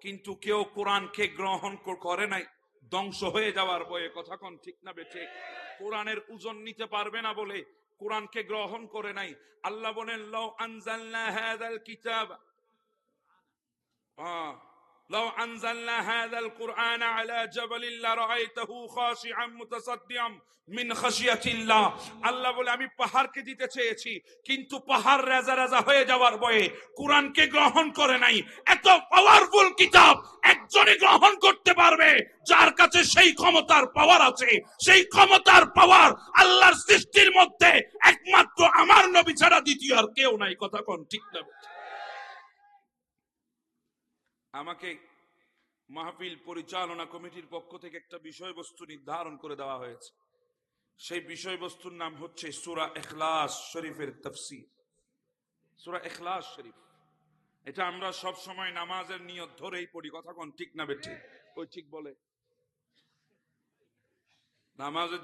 কিন্তু কেউ কোরআনকে গ্রহণ করে নাই, ধ্বংস হয়ে যাওয়ার ভয়ে। কথা কোন ঠিক না বেঠে? কোরআনের ওজন নিতে পারবে না বলে কোরআনকে গ্রহণ করে নাই। আল্লাহ বলেন, লাউ আনজালনা হাযাল কিতাব লাউ আনজালনা হাযাল কুরআন আলা জাবালিন লারাআইতাহু খাশিআন মুতাসাদ্দিআন মিন খাশিয়াতিল্লাহ। আল্লাহ বলে, আমি পাহাড়কে দিতে চেয়েছি, কিন্তু পাহাড় রাজা রাজা হয়ে যাওয়ার ভয়ে কোরআনকে গ্রহণ করে নাই। এত পাওয়ারফুল কিতাব একজনই গ্রহণ করতে পারবে যার কাছে সেই ক্ষমতার পাওয়ার আছে। সেই ক্ষমতার পাওয়ার আল্লাহর সৃষ্টির মধ্যে একমাত্র আমার নবী ছাড়া দ্বিতীয় আর কেউ নাই। কথা কোন ঠিক না? আমাকে মাহফিল পরিচালনা কমিটির পক্ষ থেকে একটা বিষয়বস্তু নির্ধারণ করে দেওয়া হয়েছে। সেই বিষয়বস্তুর নাম হচ্ছে সূরা ইখলাস শরীফের তাফসীর। সূরা ইখলাস শরীফ, এটা আমরা সব সময় নামাজের নিয়ত ধরেই পড়ি। কথা কোন ঠিক না বেঠিক? ওই ঠিক বলে, নামাজের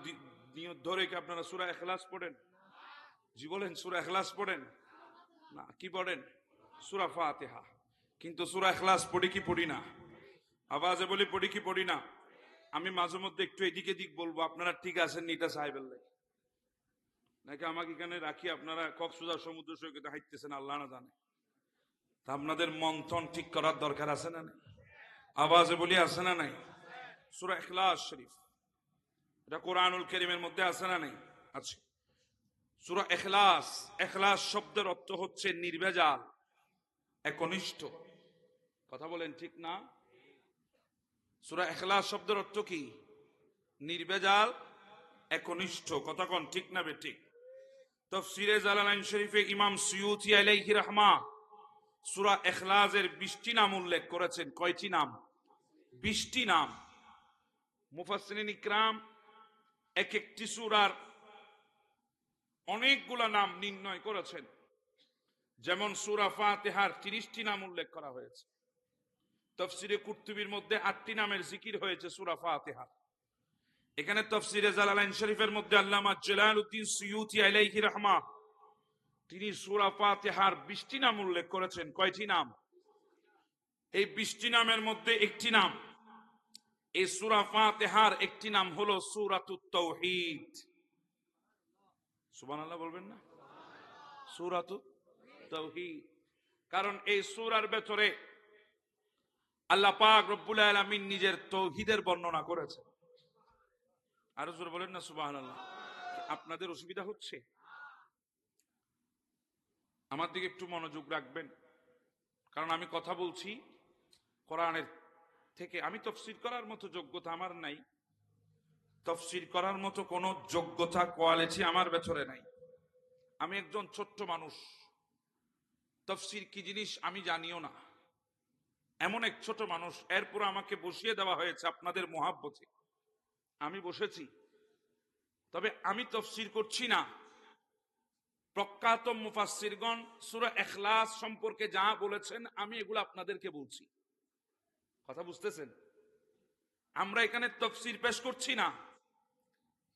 নিয়ত ধরে কি আপনারা সূরা ইখলাস পড়েন? জি বলেন, সূরা ইখলাস পড়েন না? কি পড়েন? সূরা ফাতিহা। কিন্তু সূরা ইখলাস পড়ি কি পড়ি না? আওয়াজে বলি, পড়ি কি পড়ি না? আমি মাঝে মধ্যে একটু এদিকে দিক বলবো, আপনারা ঠিক আছেন এটা সাহেবের লাগে নাকি আমাকে এখানে রাখি আপনারা কক্সবাজার সমুদ্র সৈকতে হাঁটতেছেন আল্লাহ না জানে। তা আপনাদের মন্থন ঠিক করার দরকার আছে না নাই? আওয়াজে বলি, আছে না নাই? সূরা ইখলাস শরীফ, এটা কোরআনুল কারীমের মধ্যে আছে না নাই? আছে। সূরা ইখলাস, ইখলাস শব্দের অর্থ হচ্ছে নির্ভেজাল, একনিষ্ঠ। কথা বলেন ঠিক না? সূরা ইখলাস শব্দের অর্থ কি? নির্ভেজাল, একনিষ্ঠ। কথা কোন ঠিক না বেঠিক? তাফসীরে জালালাইন শরীফে ইমাম সুয়ুতী আলাইহি রাহমা সূরা ইখলাসের 20টি নাম উল্লেখ করেছেন। কয়টি নাম? 20টি নাম। মুফাসসিরিন ইকরাম এক একটি সূরার অনেকগুলা নাম নির্ণয় করেছেন। যেমন সূরা ফাতিহার 30টি নাম উল্লেখ করা হয়েছে। তাফসীরে কুরতুবীর মধ্যে 8টি নামের জিকির হয়েছে সূরা ফাতিহা। এখানে তাফসীরে জালালাইন শরীফের মধ্যে আল্লামা জালালউদ্দিন সুয়ুতী আলাইহি রাহমা তিনি সূরা ফাতিহার 20টি নাম উল্লেখ করেছেন। কয়টি নাম? এই 20টি নামের মধ্যে একটি নাম, এই সূরা ফাতিহার একটি নাম হলো সূরাতুত তাওহীদ। সুবহানাল্লাহ বলবেন না? সূরাতুত তাওহীদ। কারণ এই সূরার ভেতরে আল্লাহ পাক রব্বুল আলামিন নিজের তাওহীদের বর্ণনা করেছেন। আরো জোরে বলেন না সুবহানাল্লাহ। আপনাদের অসুবিধা হচ্ছে? আমার দিকে একটু মনোযোগ রাখবেন, কারণ আমি কথা বলছি কোরআনের থেকে। আমি তাফসীর করার মতো যোগ্যতা আমার নাই, তাফসীর করার মতো কোনো যোগ্যতা কোয়ালিটি আমার ভেতরে নাই। আমি একজন ছোট্ট মানুষ, তাফসীর কি জিনিস আমি জানিও না, এমন এক ছোট মানুষ। এরপর আমাকে বসিয়ে দেওয়া হয়েছে আপনাদের মুহাব্বতে, আমি বসেছি। তবে আমি তাফসীর করছি না। প্রখ্যাত মুফাসসিরগণ সূরা ইখলাস সম্পর্কে যা বলেছেন আমি এগুলো আপনাদেরকে বলছি। কথা বুঝতেছেন? আমরা এখানে তাফসীর পেশ করছি না।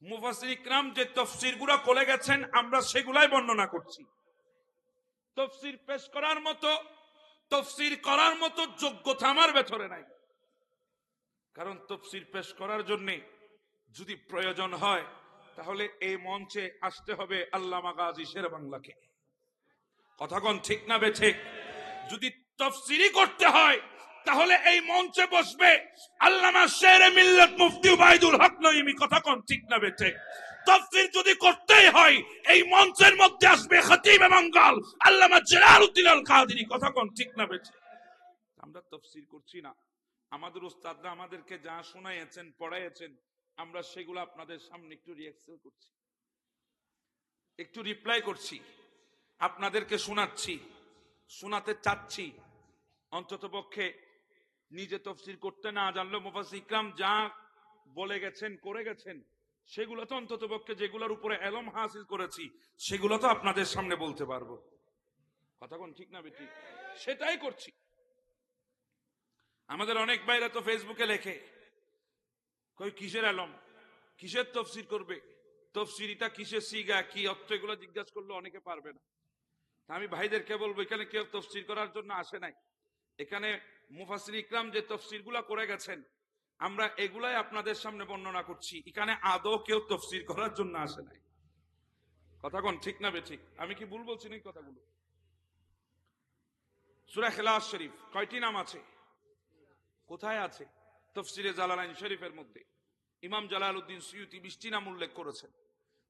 মুফাসসির ইকরাম যে তাফসীরগুলো করে গেছেন আমরা সেগুলাই বর্ণনা করছি। তাফসীর পেশ করার মতো তাফসীর করার মতো যোগ্যতা আমার ভেতরে নাই। কারণ তাফসীর পেশ করার জন্য যদি প্রয়োজন হয় তাহলে এই মঞ্চে আসতে হবে আল্লামা গাজী শেরেবাংলাকে। কথা কোন ঠিক না বেঠিক? যদি তাফসীরই করতে হয় তাহলে এই মঞ্চে বসবে আল্লামা শেরে মিল্লাত মুফতি উবাইদুল হক নঈমী। কথা কোন ঠিক না বেঠিক? তাফসীর যদি করতেই হয় এই মঞ্চের মধ্যে আসবে খতিবে মঙ্গল আল্লামা জালালউদ্দিন আল কাদেরী। কথা কোন ঠিক না বেঠিক? আমরা তাফসীর করছি না, আমাদের উস্তাদরা আমাদেরকে যা শোনাইয়েছেন পড়াইয়েছেন আমরা সেগুলো আপনাদের সামনে একটু রিয়াকশন করছি, একটু রিপ্লাই করছি, আপনাদেরকে শোনাচ্ছি, শোনাতে চাচ্ছি। অন্তত পক্ষে নিজে তাফসীর করতে না জানলেও মুফাসসির ইকরাম যা বলে গেছেন করে গেছেন সেগুলো তো অন্তত পক্ষে যেগুলোর উপরে ইলম হাসিল করেছি সেগুলো তো আপনাদের সামনে বলতে পারবো। কথা কোন ঠিক না বেটি? সেটাই করছি। আমাদের অনেক ভাইরা তো ফেসবুকে লেখে কই কিসের ইলম, কিসের তাফসীর করবে, তাফসীরটা কিসের সিগা কি অর্থ, এগুলো জিজ্ঞাসা করলে অনেকে পারবে না। আমি ভাইদেরকে বলবো এখানে কেউ তাফসীর করার জন্য আসে নাই। এখানে মুফাসসির ইকরাম যে তাফসীরগুলো করে গেছেন আমরা এগুলাই আপনাদের সামনে বর্ণনা করছি। এখানে আদৌ কেউ তাফসীর করার জন্য আসে নাই। কথা কোন ঠিক না বেঠিক? আমি কি ভুল বলছি এই কথাগুলো? সূরা ইখলাস শরীফ কয়টি নাম আছে? কোথায় আছে? তাফসীরে জালালাইন শরীফের মধ্যে ইমাম জালালউদ্দিন সুয়ুতী 20টি নাম উল্লেখ করেছেন।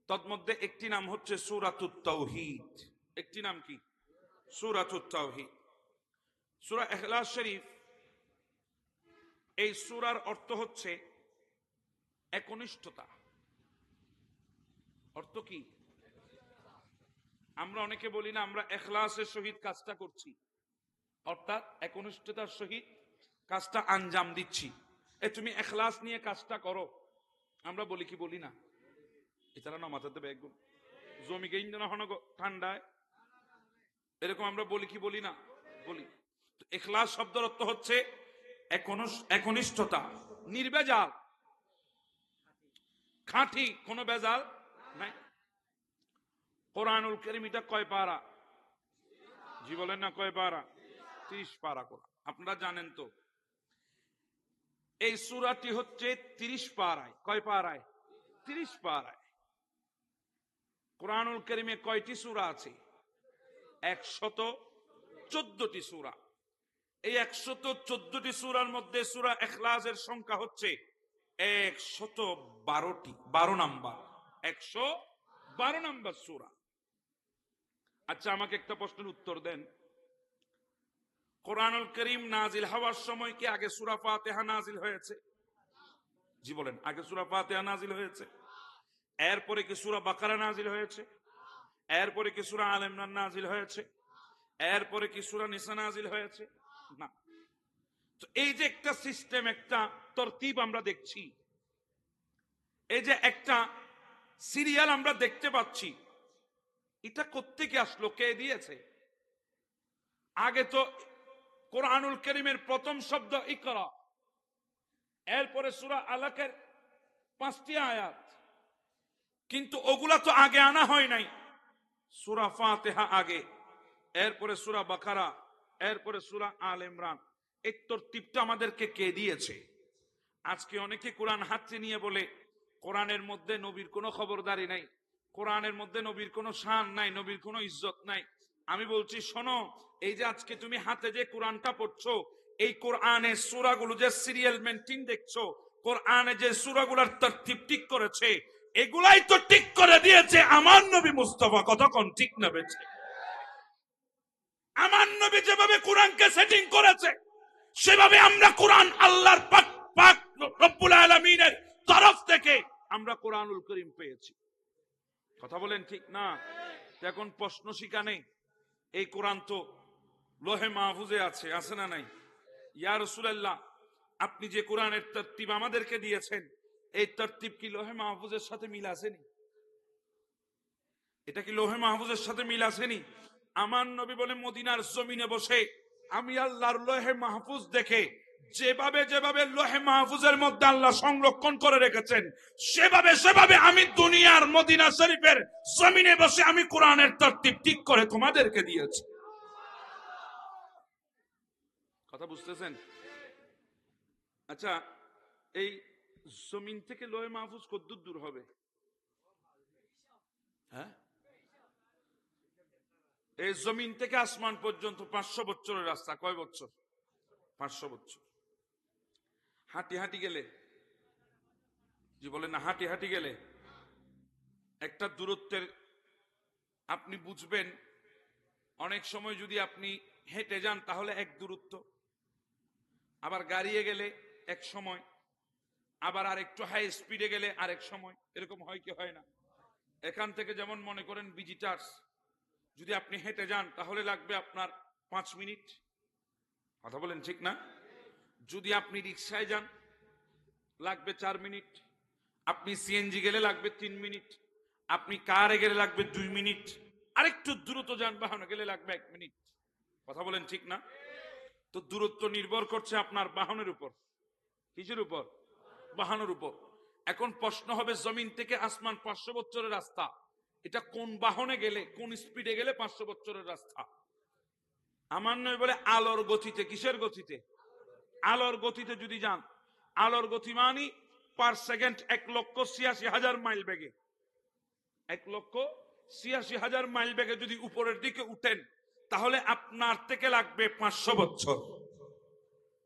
তন্মধ্যে একটি নাম হচ্ছে সূরাতুত তাওহীদ। একটি নাম কি? সূরাতুত তাওহীদ। সূরা ইখলাস শরীফ, এই সূরার অর্থ হচ্ছে একনিষ্ঠতা। অর্থ কি? আমরা অনেকে বলি না আমরা ইখলাসের সহিত কাজটা করছি, অর্থাৎ একনিষ্ঠতার সহিত কাজটা আঞ্জাম দিচ্ছি। তুমি ইখলাস নিয়ে কাজটা করো, আমরা বলি কি বলি না? এছাড়া না মাথাতে ব্যাগুন জমিকে ইঞ্জন হন ঠান্ডায়, এরকম আমরা বলি কি বলি না? বলি। ইখলাস শব্দের অর্থ হচ্ছে একনিষ্ঠতা, নির্বেজাল, খাঁটি, কোনো বেজাল নাই। কোরআনুল কারীম এটা কয় পারা? জি বলেন না, কয় পারা? 30 পারা কোরআন। আপনারা জানেন তো এই সূরাটি হচ্ছে 30 পারায়। কয় পারায়? 30 পারায়। কোরআনুল কারীমে কয়টি সূরা আছে? 114টি সূরা। এই 114টি সূরার মধ্যে সূরা ইখলাসের সংখ্যা হচ্ছে 112টি, 12 নাম্বার। 112 নাম্বার সূরা। আচ্ছা আমাকে একটা প্রশ্নের উত্তর দেন, কোরআনুল কারীম নাজিল হওয়ার সময় কি আগে সূরা ফাতিহা নাজিল হয়েছে? জি বলেন, আগে সূরা ফাতিহা নাজিল হয়েছে? এরপরে কি সূরা বাকারা নাজিল হয়েছে? এরপরে কি সূরা আলে ইমরান নাজিল হয়েছে? এরপরে কি সূরা নিসা নাজিল হয়েছে? না। তো এই যে একটা সিস্টেম, একটা তরতিব আমরা দেখছি, এই যে একটা সিরিয়াল আমরা দেখতে পাচ্ছি, এটা কোত্থেকে আসলো? কে দিয়েছে? আগে তো কোরআনুল কারীমের প্রথম শব্দ ইকরা, এরপরে সূরা আলাকের 5টি আয়াত, কিন্তু ওগুলা তো আগে আনা হয় নাই। সূরা ফাতিহা আগে, এরপরে সূরা বাকারা, এরপরে সূরা আলে ইমরান। এই তরতিবটা আমাদেরকে কে দিয়েছে? আজকে অনেকে কোরআন হাতে নিয়ে বলে কোরআনের মধ্যে নবীর কোনো খবরদারি নাই, কোরআনের মধ্যে নবীর কোনো শান নাই, নবীর কোনো ইজ্জত নাই। আমি বলছি শোনো, এই যে আজকে তুমি হাতে যে কোরআনটা পড়ছো, এই কোরআনের সূরাগুলো যে সিরিয়াল মেইনটেইন দেখছো, কোরআনে যে সূরাগুলোর তরতিব ঠিক করেছে, এগুলাই তো ঠিক করে দিয়েছে আমার নবী মুস্তাফা। কথা কোন ঠিক না বেঠিক? আমার নবী যেভাবে কোরআনকে সেটিং করেছে সেভাবে আমরা কোরআন আল্লাহর পাক রব্বুল আলামিনের তরফ থেকে আমরা কোরআনুল কারীম পেয়েছি। কথা বলেন ঠিক না? এখন প্রশ্ন সেখানে, এই কোরআন তো লোহে মাহফুজে আছে, আছে না নাই? ইয়া রাসূলুল্লাহ, আপনি যে কোরআনের তরতিব আমাদেরকে দিয়েছেন, এই তরতিব কি লোহে মাহফুজের সাথে মিল আসেনি? এটা কি লোহে মাহফুজের সাথে মিল আসেনি? আমার নবী বলে মদিনার জমিনে বসে আমি আল্লাহর লোহে মাহফুজ দেখে যেভাবে যেভাবে লোহে মাহফুজের মধ্যে আল্লাহ সংরক্ষণ করে রেখেছেন, সেভাবে সেভাবে আমি দুনিয়ার মদিনা শরীফের জমিনে বসে আমি কোরআনের তরতিব ঠিক করে তোমাদেরকে দিয়েছি। কথা বুঝতেছেন? আচ্ছা, এই জমিন থেকে লোহে মাহফুজ কতদূর দূর হবে? হ্যাঁ, এই জমিন থেকে আসমান পর্যন্ত 500 বছরের রাস্তা। কয় বছর? 500 বছর। হাঁটি হাঁটি গেলে, জি বলেন না, হাঁটি হাঁটি গেলে একটা দূরত্বের আপনি বুঝবেন। অনেক সময় যদি আপনি হেঁটে যান তাহলে এক দূরত্ব, আবার গাড়িয়ে গেলে এক সময়, আবার আর একটু হাই স্পিডে গেলে আরেক সময়। এরকম হয় কি হয় না? এখান থেকে যেমন মনে করেন ভিজিটার্স, যদি আপনি হেঁটে যান তাহলে লাগবে আপনার 5 মিনিট। কথা বলেন ঠিক না? যদি আপনি রিক্সায় যান লাগবে 4 মিনিট, আপনি সিএনজি গেলে লাগবে 3 মিনিট, আপনি কারে গেলে লাগবে 2 মিনিট, আরেকটু দ্রুত যানবাহনে গেলে লাগবে 1 মিনিট। কথা বলেন ঠিক না? তো দূরত্ব নির্ভর করছে আপনার বাহনের উপর। কিসের উপর? বাহনের উপর। এখন প্রশ্ন হবে, জমিন থেকে আসমান 500 বছরের রাস্তা, এটা কোন বাহনে গেলে, কোন স্পিডে গেলে 500 বছরের রাস্তা? আমার নয় বলে আলোর গতিতে। কিসের গতিতে? আলোর গতিতে যদি যান, আলোর গতি মানি পার সেকেন্ড 1,86,000 মাইল বেগে। 1,86,000 মাইল বেগে যদি উপরের দিকে উঠেন তাহলে আপনার থেকে লাগবে 500 বছর।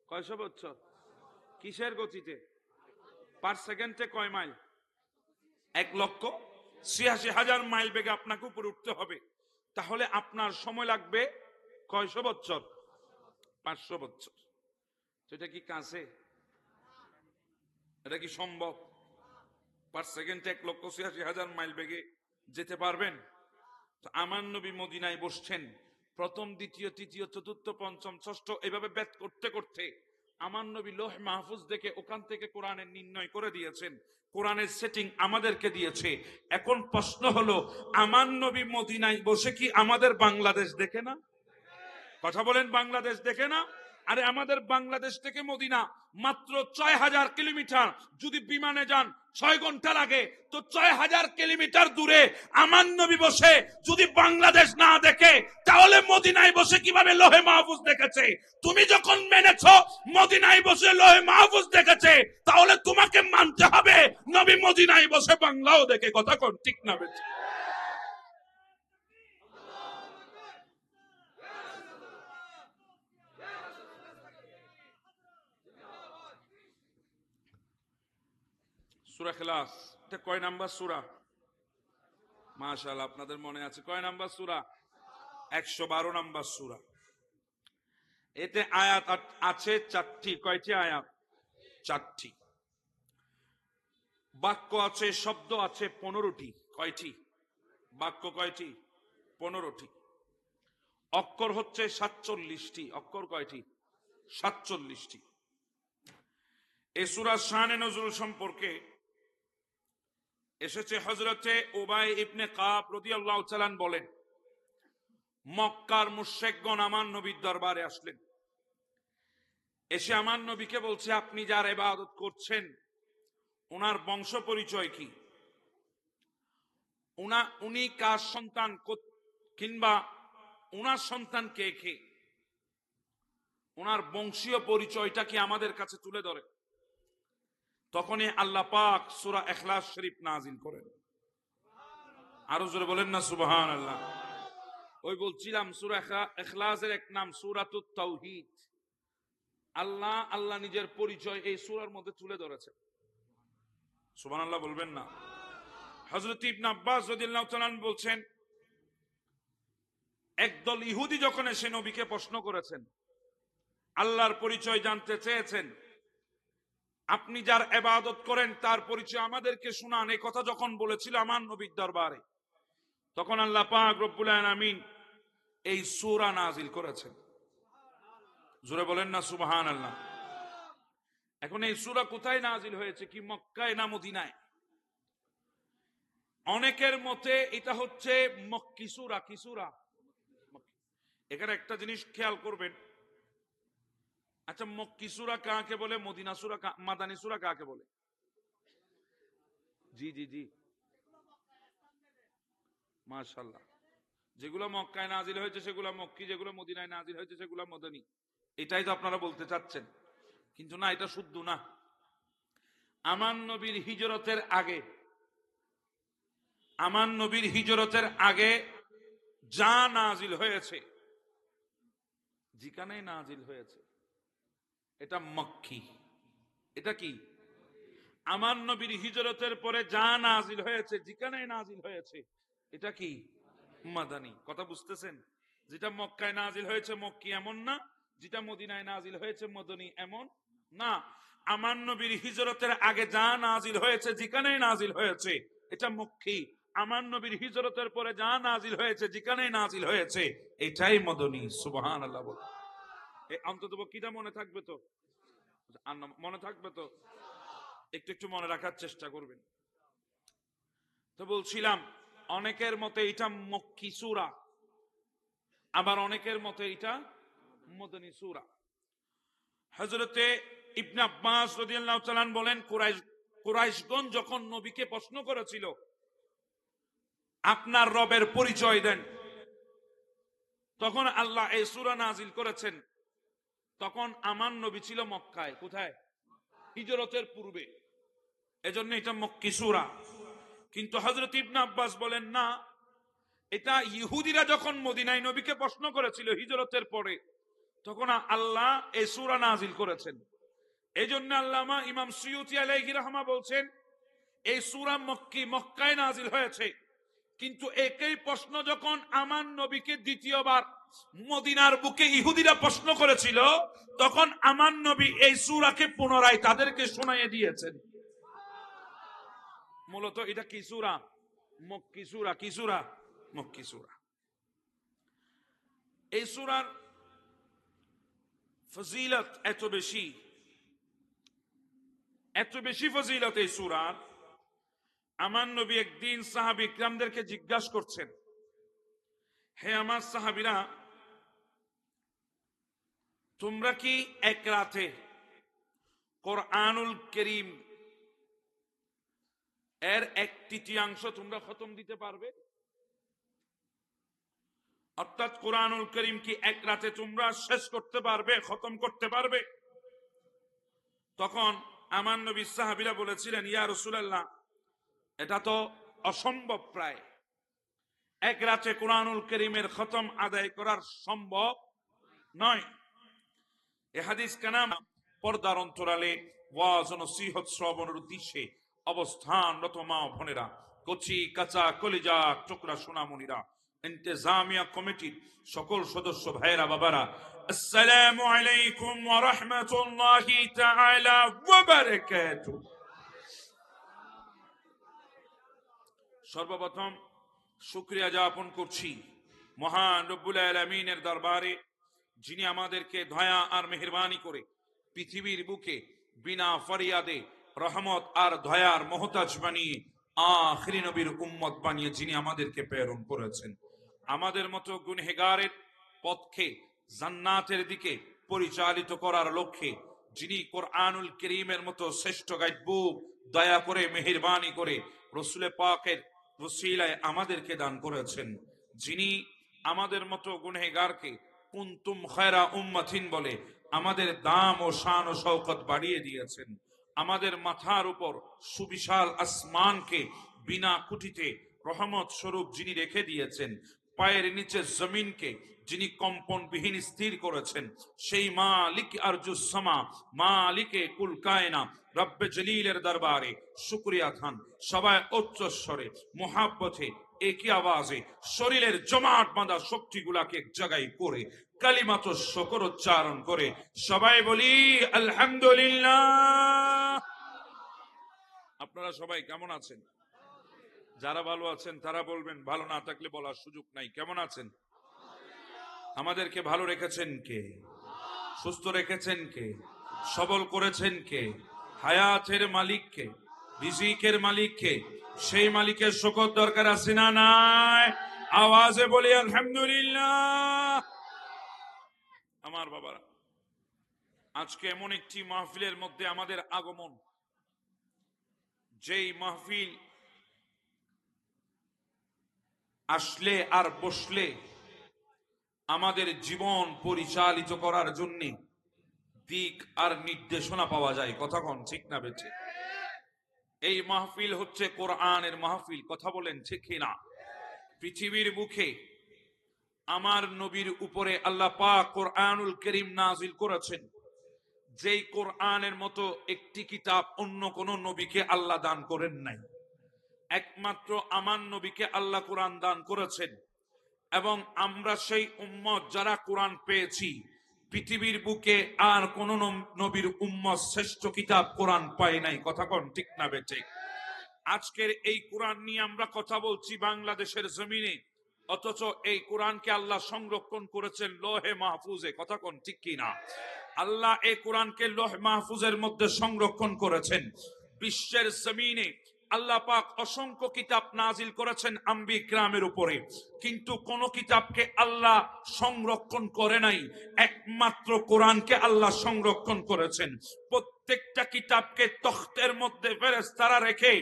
কয়শো বছর? কিসের গতিতে? পার সেকেন্ডে কয় মাইল? 1,86,000 মাইল বেগে আপনাকে উপরে উঠতে হবে। তাহলে আপনার সময় লাগবে কয়শো বছর? 500 বছর। এটা কি কাছে? এটা কি সম্ভব? পার সেকেন্ডে 1,86,000 মাইল বেগে যেতে পারবেন? তো আমার নবী মদিনায় বসছেন, প্রথম, দ্বিতীয়, তৃতীয়, চতুর্থ, পঞ্চম, ষষ্ঠ, এভাবে বেদ করতে করতে আমার নবী লোহ মাহফুজ দেখে ওখান থেকে কোরআনের নির্ণয় করে দিয়েছেন। কোরআনের সেটিং আমাদেরকে দিয়েছে। এখন প্রশ্ন হলো, আমার নবী মদিনায় বসে কি আমাদের বাংলাদেশ দেখে না? কথা বলেন, বাংলাদেশ দেখে না? আরে আমাদের বাংলাদেশ থেকে মদিনা মাত্র 6,000 কিলোমিটার। যদি বিমানে যান 6 ঘন্টা লাগে। তো 6,000 কিলোমিটার দূরে আমার নবী বসে যদি বাংলাদেশ না দেখে, তাহলে মদিনায় বসে কিভাবে লোহে মাহফুজ দেখেছে? তুমি যখন মেনেছ মদিনায় বসে লোহে মাহফুজ দেখেছে, তাহলে তোমাকে মানতে হবে নবী মদিনায় বসে বাংলাও দেখে। কথা কোন ঠিক না বেশ? সূরা ইখলাস, এটা কয় নাম্বার সূরা? মাশাআল্লাহ, আপনাদের মনে আছে। কয় নাম্বার সূরা? 112 নাম্বার সূরা। এতে আয়াত আছে 4টি। কয়টি আয়াত? 4টি। বাক্য আছে, শব্দ আছে 15টি। কয়টি বাক্য? কয়টি? 15টি। অক্ষর হচ্ছে 47টি। অক্ষর কয়টি? 47টি। এই সূরার শানে নজরুল সম্পর্কে এসেছে, হযরতে উবাই ইবনে কাব রাদিয়াল্লাহু তাআলা বলেন, মক্কার মুশরিকগণ আমার নবীর দরবারে আসলেন। এসে আমার নবীকে বলছে, আপনি যার ইবাদত করছেন ওনার বংশ পরিচয় কি? উনি কার সন্তান, কিংবা ওনার সন্তান কে কে? ওনার বংশীয় পরিচয়টা কি আমাদের কাছে তুলে ধরে। তখনই আল্লাহ পাক সূরা ইখলাস শরীফ নাযিল করেন। আরো জোরে বলেন না সুবহানাল্লাহ। ওই বলছিলাম সূরা ইখলাসের এক নাম সূরাতুত তাওহীদ। আল্লাহ নিজের পরিচয় এই সূরার মধ্যে তুলে ধরেছেন। সুবহানাল্লাহ বলবেন না? হযরত ইবনে আব্বাস রাদিয়াল্লাহু তাআলা বলছেন, একদল ইহুদি যখন এসে নবীকে প্রশ্ন করেছেন, আল্লাহর পরিচয় জানতে চেয়েছেন, আপনি যার ইবাদত করেন তার পরিচয় আমাদেরকে শুনান, এই কথা যখন বলেছিল আমার নবীর দরবারে, তখন আল্লাহ পাক রব্বুল আলামিন এই সূরা নাযিল করেছেন। জোরে বলেন না সুবহানাল্লাহ। এখন এই সূরা কোথায় নাযিল হয়েছে? কি মক্কায় না মদিনায়? অনেকের মতে এটা হচ্ছে মক্কি সূরা। কি সূরা? এখানে একটা জিনিস খেয়াল করবেন। আচ্ছা, মক্কি সূরা কাকে বলে? মদিনা সূরা, মাদানী সূরা কাকে বলে? জি জি জি, মাশাআল্লাহ। যেগুলো মক্কায় নাজিল হয়েছে সেগুলো মক্কি, যেগুলো মদিনায় নাজিল হয়েছে সেগুলো মদনী। এটাই তো আপনারা বলতে চাচ্ছেন, কিন্তু না, এটা শুদ্ধ না। আমার নবীর হিজরতের আগে, আমার নবীর হিজরতের আগে যা নাজিল হয়েছে, যেখানে নাজিল হয়েছে, এটা মক্কি। এটা কি? আমার নবীর হিজরতের পরে যা নাজিল হয়েছে, যেখানে নাজিল হয়েছে, এটা কি? মাদানী। কথা বুঝতেছেন? যেটা মক্কায় নাজিল হয়েছে মক্কি এমন না, যেটা মদিনায় নাজিল হয়েছে মদনী এমন না। আমার নবীর হিজরতের আগে যা নাজিল হয়েছে, যেখানে নাজিল হয়েছে, এটা মক্কি। আমার নবীর হিজরতের পরে যা নাজিল হয়েছে, যেখানে নাজিল হয়েছে, এটাই মদনী। সুবহানাল্লাহ বল। অন্তত কিটা মনে থাকবে তো? মনে থাকবে তো? একটু একটু মনে রাখার চেষ্টা করবেন। তো বলছিলাম, অনেকের মতে এটা মক্কি সূরা, আবার অনেকের মতে এটা মদনী সূরা। হযরতে ইবনে আব্বাস রাদিয়াল্লাহু তাআলা বলেন, কুরাইশগণ যখন নবীকে প্রশ্ন করেছিল, আপনার রবের পরিচয় দেন, তখন আল্লাহ এই সূরা নাজিল করেছেন। তখন আমার নবী ছিল মক্কায়। কোথায়? হিজরতের পূর্বে। এজন্য এটা মক্কি সূরা। কিন্তু হযরত ইবনে আব্বাস বলেন না, এটা ইহুদিরা যখন মদিনায় নবীকে প্রশ্ন করেছিল হিজরতের পরে, তখন আল্লাহ এই সূরা নাজিল করেছেন। এই জন্য আল্লামা ইমাম সুয়ুতি আলাইহি রাহমা বলছেন, এই সূরা মক্কায় নাজিল হয়েছে, কিন্তু একই প্রশ্ন যখন আমার নবীকে দ্বিতীয়বার মদিনার বুকে ইহুদিরা প্রশ্ন করেছিল, তখন আমার নবী এই সূরাকে পুনরায় তাদেরকে শোনাইয়ে দিয়েছেন। মূলত এটা কি সূরা? মক্কি সূরা। কি সূরা? মক্কি সূরা। এই সূরার ফজিলত এত বেশি, এত বেশি ফজিলত এই সূরার। আমার নবী একদিন সাহাবী ইকরামদেরকে জিজ্ঞাসা করছেন, হে আমার সাহাবীরা, তোমরা কি এক রাতে কোরআনুল কারীম এর 1/3 তোমরা খতম দিতে পারবে? অর্থাৎ কোরআনুল কারীম কি এক রাতে তোমরা শেষ করতে পারবে, খতম করতে পারবে? তখন আমার নবী সাহাবীরা বলেছিলেন, ইয়া রাসূলুল্লাহ, এটা তো অসম্ভব, প্রায় এক রাতে কোরআনুল কারীমের খতম আদায় করার সম্ভব নয়। এ হাদিস কানাম পর্দার অন্তরালে ওয়াজ ও নসিহত শ্রবণের উদ্দেশ্যে অবস্থানরত মা বোনেরা, কচি কাঁচা কলিজা টুকরা সোনামণিরা, ইন্তেজামিয়া কমিটির সকল সদস্য ভাইরা বাবারা, আসসালামু আলাইকুম ওয়া রাহমাতুল্লাহি তাআলা ওয়া বারাকাতুহু। সর্বপ্রথম শুকরিয়া জ্ঞাপন করছি মহান রব্বুল আলামিনের দরবারে, যিনি আমাদেরকে দয়া আর মেহেরবানি করে পৃথিবীর বুকে বিনা ফরিয়াদে রহমত আর দয়ার মহতাজ বানিয়ে আখিরি নবীর উম্মত বানিয়ে যিনি আমাদেরকে প্রেরণ করেছেন। আমাদের মতো গুনহেগারের পথকে জান্নাতের দিকে পরিচালিত করার লক্ষ্যে যিনি কোরআনুল কারীমের মতো শ্রেষ্ঠ গাইডবুক দয়া করে মেহেরবানি করে রাসূল পাকের ওসিলায় আমাদেরকে দান করেছেন, যিনি আমাদের মতো গুনহেগারকে কুনতুম খায়রা উম্মাতিন বলে আমাদের দাম ও শান ও শওকত বাড়িয়ে দিয়েছেন, আমাদের মাথার উপর সুবিশাল আসমানকে বিনা কুটিতে রহমত স্বরূপ যিনি রেখে দিয়েছেন, পায়ের নিচে জমিনকে যিনি কম্পনবিহীন স্থির করেছেন, সেই মালিক আরজুস-সামা, মালিকে কুল কায়না রব্বে জলিলের দরবারে শুকরিয়া খান। সবাই উচ্চ স্বরে মুহাব্বতে একই আওয়াজে শরীরের জমাট বাঁধা শক্তিগুলাকে এক জায়গায় করে কালিমাত শুকর উচ্চারণ করে সবাই বলি আলহামদুলিল্লাহ। আপনারা সবাই কেমন আছেন? যারা ভালো আছেন তারা বলবেন, ভালো না থাকলে বলার সুযোগ নাই। কেমন আছেন? আমাদেরকে ভালো রেখেছেন কে? সুস্থ রেখেছেন কে? সবল করেছেন কে? হায়াতের মালিক কে? রিজিকের মালিক কে? সেই মালিকের শুকর দরকার আছে না নাই? আওয়াজে বলি আলহামদুলিল্লাহ। আমার বাবারা, আজকে এমন একটি মাহফিলের মধ্যে আমাদের আগমন, যেই মাহফিল আসলে আর বসলে আমাদের জীবন পরিচালিত করার জন্য দিক আর নির্দেশনা পাওয়া যায়। কথা কোন ঠিক না বেঠে? এই মাহফিল হচ্ছে কোরআনের মাহফিল। কথা বলেন ঠিক কিনা? পৃথিবীর বুকে আমার নবীর উপরে আল্লাহ পাক কোরআনুল কারীম নাজিল করেছেন, যেই কোরআনের মতো একটি কিতাব অন্য কোন নবীকে আল্লাহ দান করেন নাই। একমাত্র আমার নবীকে আল্লাহ কোরআন দান করেছেন, এবং আমরা সেই উম্মত যারা কোরআন পেয়েছি, পৃথিবীর বুকে আর কোন নবীর উম্মত শ্রেষ্ঠ কিতাব কোরআন পায় নাই। কথা কোন ঠিক না বেঠে? আজকের এই কোরআন নিয়ে আমরা কথা বলছি বাংলাদেশের জমিনে, অথচ এই কোরআনকে আল্লাহ সংরক্ষণ করেছেন লোহে মাহফুজে। কথা কোন ঠিক কিনা? আল্লাহ এই কোরআনকে লোহে মাহফুজের মধ্যে সংরক্ষণ করেছেন। বিশ্বের জমিনে আল্লাহ পাক অসংখ্য কিতাব নাজিল করেছেন আম্বি গ্রামের উপরে, কিন্তু কোন কিতাবকে আল্লাহ সংরক্ষণ করে নাই। একমাত্র কোরআনকে আল্লাহ সংরক্ষণ করেছেন। প্রত্যেকটা কিতাবকে তখতের মধ্যে ফেরেশতারা রেখে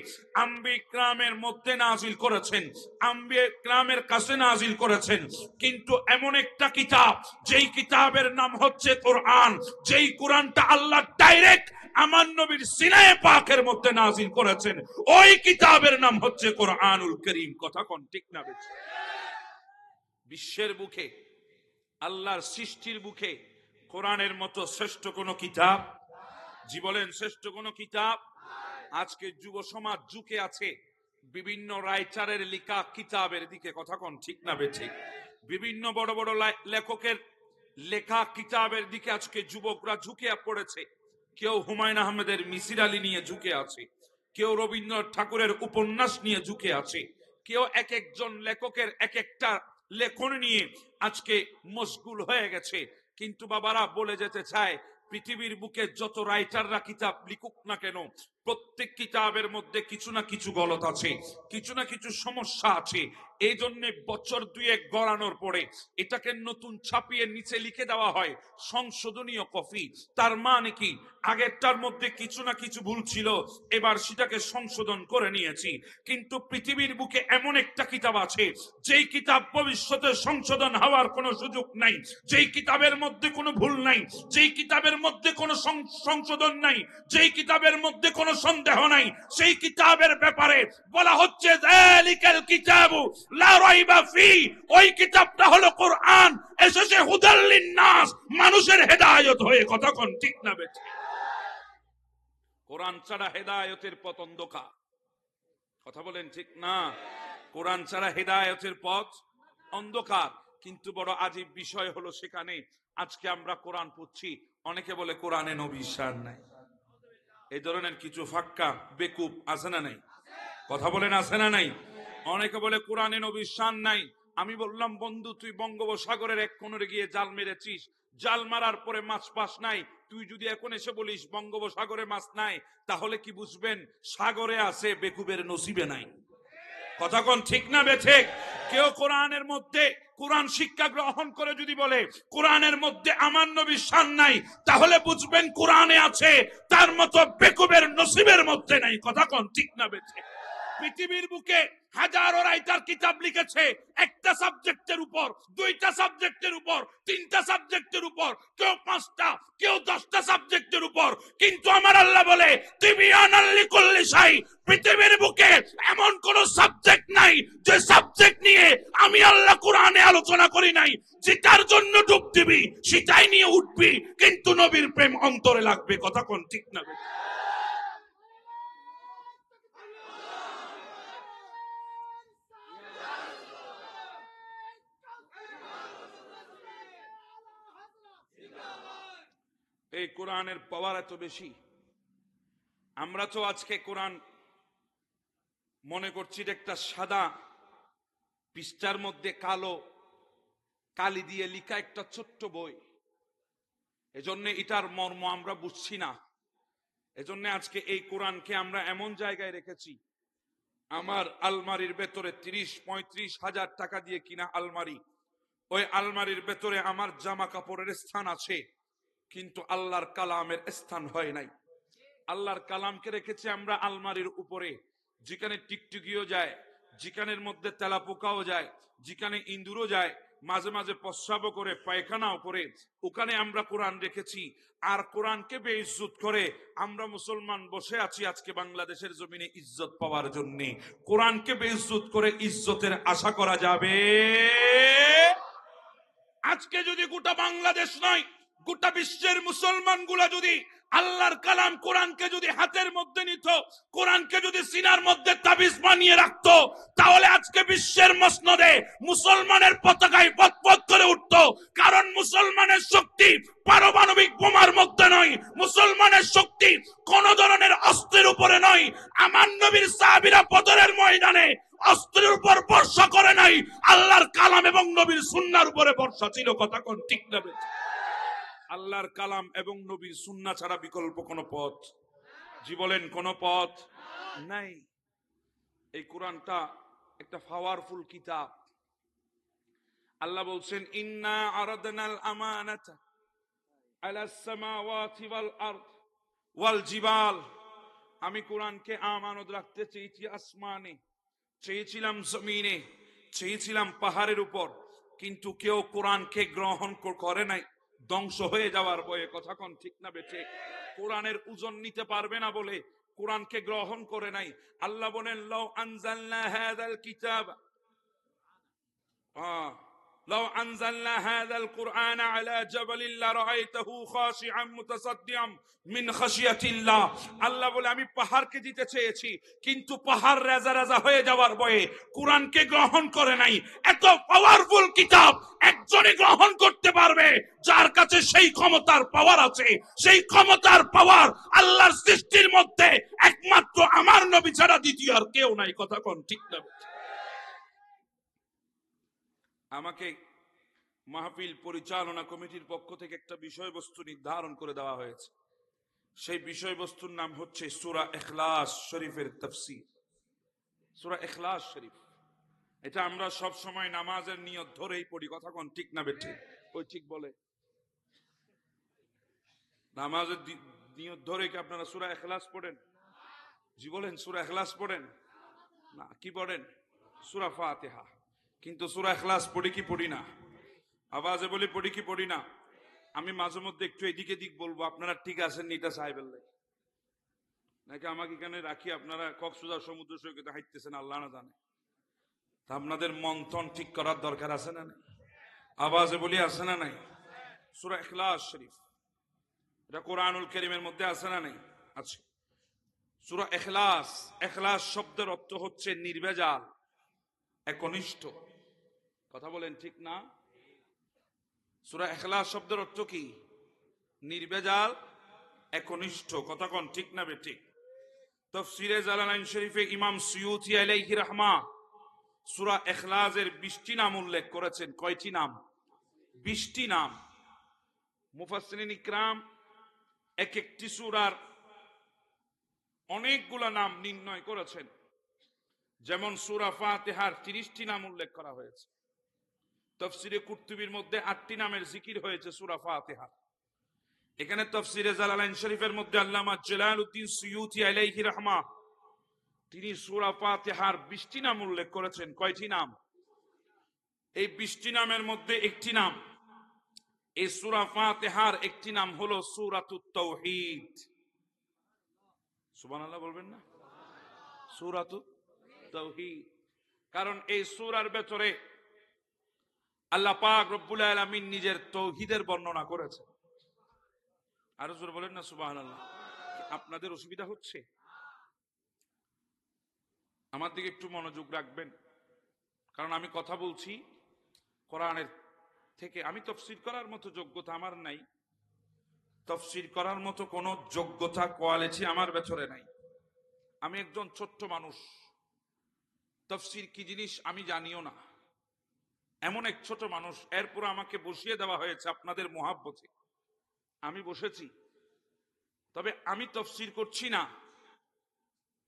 আম্বি গ্রামের মধ্যে নাজিল করেছেন, আম্বি গ্রামের কাছে নাজিল করেছেন। কিন্তু এমন একটা কিতাব, যেই কিতাবের নাম হচ্ছে কোরআন, যেই কোরআনটা আল্লাহ ডাইরেক্ট আমার নবীর সিনায়ে পাকের মধ্যে নাজিল করেছেন, ওই কিতাবের নাম হচ্ছে কোরআনুল কারীম। কথা কোন ঠিক না বেঠে? বিশ্বের বুকে, আল্লাহর সৃষ্টির বুকে কোরআনের মতো শ্রেষ্ঠ কোন কিতাব, জি বলেন, শ্রেষ্ঠ কোন কিতাব? আজকে যুব সমাজ ঝুঁকে আছে বিভিন্ন রাইটারের লেখা কিতাবের দিকে। কথা কোন ঠিক না বেঠে? বিভিন্ন বড় বড় লেখকের লেখা কিতাবের দিকে আজকে যুবকরা ঝুঁকে পড়েছে। কেউ হুমায়ুন আহমেদের মিসির আলী নিয়ে ঝুঁকে আছে, কেউ রবীন্দ্রনাথ ঠাকুরের উপন্যাস নিয়ে ঝুঁকে আছে, কেউ এক একজন লেখকের এক একটা লেখন নিয়ে আজকে মশগুল হয়ে গেছে। কিন্তু বাবারা বলে যেতে চায়, পৃথিবীর বুকে যত রাইটাররা কিতাব লিখুক না কেন, প্রত্যেক কিতাবের মধ্যে কিছু না কিছু গলত আছে, কিছু না কিছু সমস্যা আছে। এই জন্য বছর দুয়েক গড়ানোর পরে এটাকে নতুন ছাপিয়ে নিচে লিখে দেওয়া হয় সংশোধনীয় কপি। তার মানে কি, আগেরটার মধ্যে কিছু না কিছু ভুল ছিল, এবার সেটাকে সংশোধন করে নিয়েছি। কিন্তু পৃথিবীর বুকে এমন একটা কিতাব আছে, যেই কিতাব ভবিষ্যতে সংশোধন হওয়ার কোনো সুযোগ নাই, যেই কিতাবের মধ্যে কোনো ভুল নাই, যেই কিতাবের মধ্যে কোনো সংশোধন নাই, যেই কিতাবের মধ্যে কোনো সন্দেহ নাই, সেই কিতাবের ব্যাপারে বলা হচ্ছে যালিকাল কিতাবু লা রাইবা ফি। ওই কিতাবটা হলো কোরআন, এসেছে হুদাল লিন-নাস, মানুষের হেদায়েত হয়ে। কথা কোন ঠিক না বেঠে? কোরআন ছাড়া হেদায়েতের পথ অন্ধকার। কথা বলেন ঠিক না? কোরআন ছাড়া হেদায়েতের পথ অন্ধকার। কিন্তু বড় আজীব বিষয় হলো, সেখানে আজকে আমরা কোরআন পড়ছি, অনেকে বলে কোরআনে নবীর শান নাই। এই ধরনের কিছু ফাক্কা বেকুব আছে না নাই? কথা বলেন আছে না নাই? অনেকে বলে কোরআনে নবীর শান নাই। আমি বললাম, বন্ধু, তুই বঙ্গোপসাগরের এক কোণে গিয়ে জাল মেরেছিস, জাল মারার পরে মাছ পাস নাই। তুই যদি এখন এসে বলিস বঙ্গোপসাগরে মাছ নাই, তাহলে কি বুঝবেন সাগরে আছে, বেকুবের নসিবে নাই। কথা কোন ঠিক না বেঠে? কেউ কোরআনের মধ্যে কোরআন শিক্ষা গ্রহণ করে যদি বলে কোরআনের মধ্যে আমার নবীর শান নাই, তাহলে বুঝবেন কোরআনে আছে, তার মতো বেকুবের নসিবের মধ্যে নাই। কথা কোন ঠিক না বেঠে? পৃথিবীর বুকে হাজারো রাইটার কিতাব লিখেছে একটা সাবজেক্টের উপর, দুইটা সাবজেক্টের উপর, তিনটা সাবজেক্টের উপর, কেউ 5টা, কেউ 10টা সাবজেক্টের উপর। কিন্তু আমার আল্লাহ বলে তিবিয়ানাল লিকুল্লি শাই, পৃথিবীর বুকে এমন কোন সাবজেক্ট নাই যে সাবজেক্ট নিয়ে আমি আল্লাহ কোরআনে আলোচনা করি নাই। যেটার জন্য ডুব দিবি সেটাই নিয়ে উঠবি, কিন্তু নবীর প্রেম অন্তরে লাগবে। কথা কোন ঠিক না? এই কোরআনের পাওয়ার এত বেশি। আমরা তো আজকে কোরআন মনে করছি একটা সাদা পৃষ্ঠার মধ্যে কালো কালি দিয়ে লেখা একটা ছোট্ট বই, এজন্য এটার মর্ম আমরা বুঝছি না। এজন্য আজকে এই কোরআনকে আমরা এমন জায়গায় রেখেছি, আমার আলমারির ভেতরে 30-35 হাজার টাকা দিয়ে কিনা আলমারি, ওই আলমারির ভেতরে আমার জামা কাপড়ের স্থান আছে, কিন্তু আল্লাহর কালামের স্থান হয় নাই। আল্লাহর কালামকে রেখেছি আমরা আলমারির উপরে, যেখানে টিকটিকিও যায়, যেখানের মধ্যে তেলাপোকাও যায়, যেখানে ইঁদুরও যায়, মাঝে মাঝে প্রস্রাবও করে, পায়খানাও করে, ওখানে আমরা কোরআন রেখেছি। আর কোরআনকে বেইজ্জত করে আমরা মুসলমান বসে আছি আজকে বাংলাদেশের জমিনে ইজ্জত পাওয়ার জন্য। কোরআনকে বেইজ্জত করে ইজ্জতের আশা করা যাবে? আজকে যদি গোটা বাংলাদেশ নয়, গোটা বিশ্বের মুসলমান গুলা যদি আল্লাহর কালাম কোরআনকে যদি হাতের মধ্যে নিত, কোরআনকে যদি সিনার মধ্যে তাবিজ বানিয়ে রাখতো, তাহলে আজকে বিশ্বের মসনদে মুসলমানের পতাকায় পতপত করে উঠতো। কারণ মুসলমানের শক্তি পারমাণবিক বোমার মধ্যে নয়, মুসলমানের শক্তি কোন ধরনের অস্ত্রের উপরে নয়। আমার নবীর সাহাবীরা বদরের ময়দানে অস্ত্রের উপর বর্ষা করে নাই, আল্লাহর কালাম এবং নবীর সুন্নাহর উপরে বর্ষা ছিল। কথা কোন ঠিক না? আল্লাহর কালাম এবং নবীর সুন্নাহ ছাড়া বিকল্প কোন পথ, জি বলেন, কোন পথ নাই। এই কোরআনটা একটা পাওয়ারফুল কিতাব। আল্লাহ বলছেন, ইন্না আরাদনাল আমানাতা আলাস সামাওয়াতি ওয়াল আরদ ওয়াল জিবাল। আমি কোরআনকে আমানত রাখতে চেয়েছি আসমানে, চেয়েছিলাম জমিনে, চেয়েছিলাম পাহাড়ের উপর, কিন্তু কেউ কোরআনকে গ্রহণ করে নাই, ধ্বংস হয়ে যাওয়ার ভয়ে। কথা কোন ঠিক না বেঠে? কোরআনের ওজন নিতে পারবে না বলে কোরআনকে গ্রহণ করে নাই। আল্লাহ বলেন, লাউ আনজালনা হাযাল কিতাব لو أنزلنا هذا القرآن على جبل لرأيته خاشعا متصدعا من خشية الله। আল্লাহ বলে, আমি পাহাড়কে দিতে চেয়েছি, কিন্তু পাহাড় রাজা রাজা হয়ে যাওয়ার ভয়ে কোরআনকে গ্রহণ করে নাই। এত পাওয়ারফুল কিতাব একজনই গ্রহণ করতে পারবে যার কাছে সেই ক্ষমতার পাওয়ার আছে। সেই ক্ষমতার পাওয়ার আল্লাহর সৃষ্টির মধ্যে একমাত্র আমার নবী ছাড়া দ্বিতীয় আর কেউ নাই। কথা কোন ঠিক না? আমাকে মাহফিল পরিচালনা কমিটির পক্ষ থেকে একটা বিষয়বস্তু নির্ধারণ করে দেওয়া হয়েছে। সেই বিষয়বস্তুর নাম হচ্ছে সূরা ইখলাস শরীফের তাফসীর। সূরা ইখলাস শরীফ, এটা আমরা সব সময় নামাজের নিয়ত ধরেই পড়ি। কথা কোন ঠিক না বেঠিক? ওই ঠিক বলে, নামাজের নিয়ত ধরে কি আপনারা সূরা ইখলাস পড়েন? জি বলেন, সূরা ইখলাস পড়েন না? কি পড়েন? সূরা ফাতিহা। কিন্তু সূরা ইখলাস পড়ি কি পড়ি না? আওয়াজে বলি, পড়ি কি পড়ি না? আমি মাঝে মধ্যে একটু এদিকে দিক বলবো, আপনারা ঠিক আছেন নি এটা সাহেবের লাগে, নাকি আমাকে এখানে রাখি আপনারা কক্সবাজার সমুদ্র সৈকতে হাঁটতেছেন আল্লাহ না জানে। তা আপনাদের মন্থন ঠিক করার দরকার আছে না নাই? আওয়াজে বলি, আছে না নাই? সূরা ইখলাস শরীফ, এটা কোরআনুল কারীমের মধ্যে আছে না নাই? আছে। সূরা ইখলাস, ইখলাস শব্দের অর্থ হচ্ছে নির্ভেজাল, একনিষ্ঠ। কথা বলেন ঠিক না? সূরা ইখলাস শব্দের অর্থ কি? নির্ভেজাল, একনিষ্ঠ। কথা কোন ঠিক না বেঠিক? তাফসীরে জালালাইন শরীফে ইমাম সুয়ুতী আলাইহি রাহমা সূরা ইখলাসের 20টি নাম উল্লেখ করেছেন। কয়টি নাম? 20টি নাম। মুফাসসিরিন ইকরাম এক একটি সূরার অনেকগুলা নাম নির্ণয় করেছেন। যেমন সূরা ফাতিহার 30টি নাম উল্লেখ করা হয়েছে। তাফসীরে কুরতুবীর মধ্যে 8টি নামের জিকির হয়েছে সূরা ফাতিহা। এখানে তাফসীরে জালালাইন শরীফের মধ্যে আল্লামা জালালউদ্দিন সুয়ুতী আলাইহি রাহমা তিনি সূরা ফাতিহার 20টি নাম উল্লেখ করেছেন। কয়টি নাম? এই 20টি নামের মধ্যে একটি নাম, এই সূরা ফাতিহার একটি নাম হলো সূরাতুত তাওহীদ। সুবহানাল্লাহ বলবেন না? সূরাতুত তাওহীদ। কারণ এই সূরার ভেতরে আল্লাহ পাক রব্বুল আলামিন নিজের তাওহীদের বর্ণনা করেছেন। আরো জোরে বলেন না সুবহানাল্লাহ। আপনাদের অসুবিধা হচ্ছে? আমার দিকে একটু মনোযোগ রাখবেন, কারণ আমি কথা বলছি কোরআনের থেকে। আমি তাফসীর করার মতো যোগ্যতা আমার নাই, তাফসীর করার মতো কোনো যোগ্যতা কোয়ালিটি আমার ভেতরে নাই। আমি একজন ছোট্ট মানুষ, তাফসীর কি জিনিস আমি জানিও না, এমন এক ছোট মানুষ। এরপর আমাকে বসিয়ে দেওয়া হয়েছে আপনাদের মোহাব্বতে, আমি বসেছি। তবে আমি তাফসীর করছি না।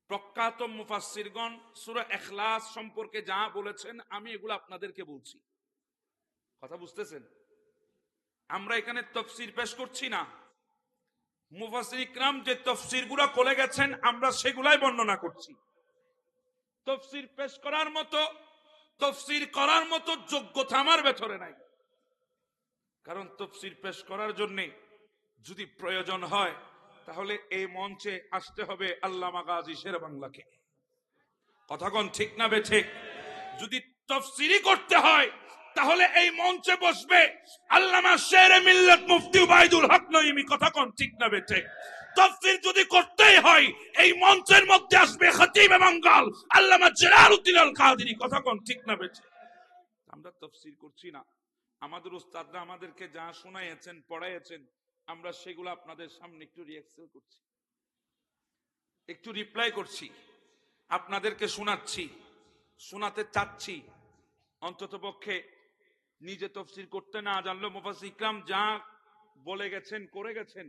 প্রখ্যাত মুফাসসিরগণ সূরা ইখলাস সম্পর্কে যা বলেছেন আমি এগুলো আপনাদেরকে বলছি। কথা বুঝতেছেন? আমরা এখানে তাফসীর পেশ করছি না। মুফাসসির ইকরাম যে তাফসীরগুলো করে গেছেন আমরা সেগুলাই বর্ণনা করছি। তফসির পেশ করার মতো, তফসির করার মতো যোগ্যতা আমার ভেতরে নাই। কারণ তফসির পেশ করার জন্য যদি প্রয়োজন হয় তাহলে এই মঞ্চে আসতে হবে আল্লামা গাজী শেরেবাংলাকে। কথা কোন ঠিক না বেঠিক? যদি তফসিরই করতে হয় তাহলে এই মঞ্চে বসবে আল্লামা শেরে মিল্লাত মুফতি উবাইদুল হক নঈমী। কথা কোন ঠিক না বেঠিক? তফসির যদি করতেই হয় এই মঞ্চের মধ্যে আসবে খতিবে বাঙ্গাল আল্লামা জালালউদ্দিন আল কাদেরী। কথা কোন ঠিক না বেঠিক? আমরা তফসির করছি না, আমাদের উস্তাদরা আমাদেরকে যা শোনাইয়েছেন পড়াইয়েছেন আমরা সেগুলো আপনাদের সামনে একটু রিয়াকশন করছি, একটু রিপ্লাই করছি, আপনাদেরকে শোনাচ্ছি, শোনাতে চাচ্ছি। অন্তত পক্ষে নিজে তফসির করতে না জানলেও মুফাসসির ইকরাম যা বলে গেছেন করে গেছেন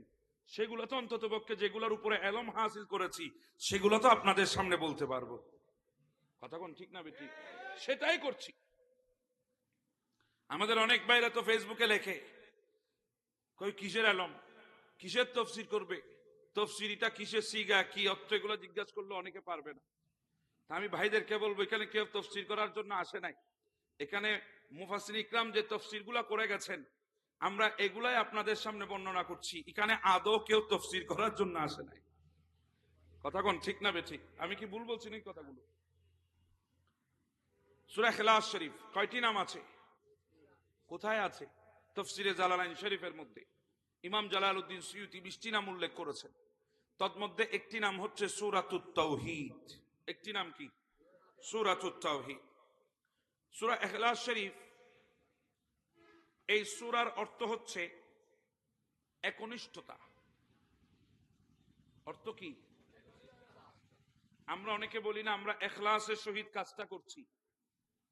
সেগুলো তো অন্তত পক্ষে যেগুলোর উপরে এলম হাসিল করেছি সেগুলো তো আপনাদের সামনে বলতে পারবো। কথা কোন ঠিক না বেঠিক? সেটাই করছি। আমাদের অনেক ভাইরা তো ফেসবুকে লেখে, কই কিসের এলম, কিসের তফসির করবে, তফসিরিটা কিসের সিগা কি অর্থ, এগুলো জিজ্ঞাসা করলে অনেকে পারবে না। আমি ভাইদেরকে বলবো এখানে কেউ তফসির করার জন্য আসে নাই। এখানে মুফাসসির ইকরাম যে তফসিরগুলো করে গেছেন আমরা এগুলাই আপনাদের সামনে বর্ণনা করছি। এখানে আদৌ কেউ তফসির করার জন্য আসে নাই। কথা কোন ঠিক না বেঠিক? আমি কি ভুল বলছি না কথাগুলো? সূরা ইখলাস শরীফ কয়টি নাম আছে? কোথায় আছে? তফসিরে জালালাইন শরীফের মধ্যে ইমাম জালালউদ্দিন সুয়ুতী 20টি নাম উল্লেখ করেছেন। তন্মধ্যে একটি নাম হচ্ছে সূরাতুত তাওহীদ। একটি নাম কি? সূরাতুত তাওহীদ। সূরা ইখলাস শরীফ, এই সূরার অর্থ হচ্ছে একনিষ্ঠতা। অর্থ কি? আমরা অনেকে বলি না আমরা ইখলাসের সহিত কাজটা করছি,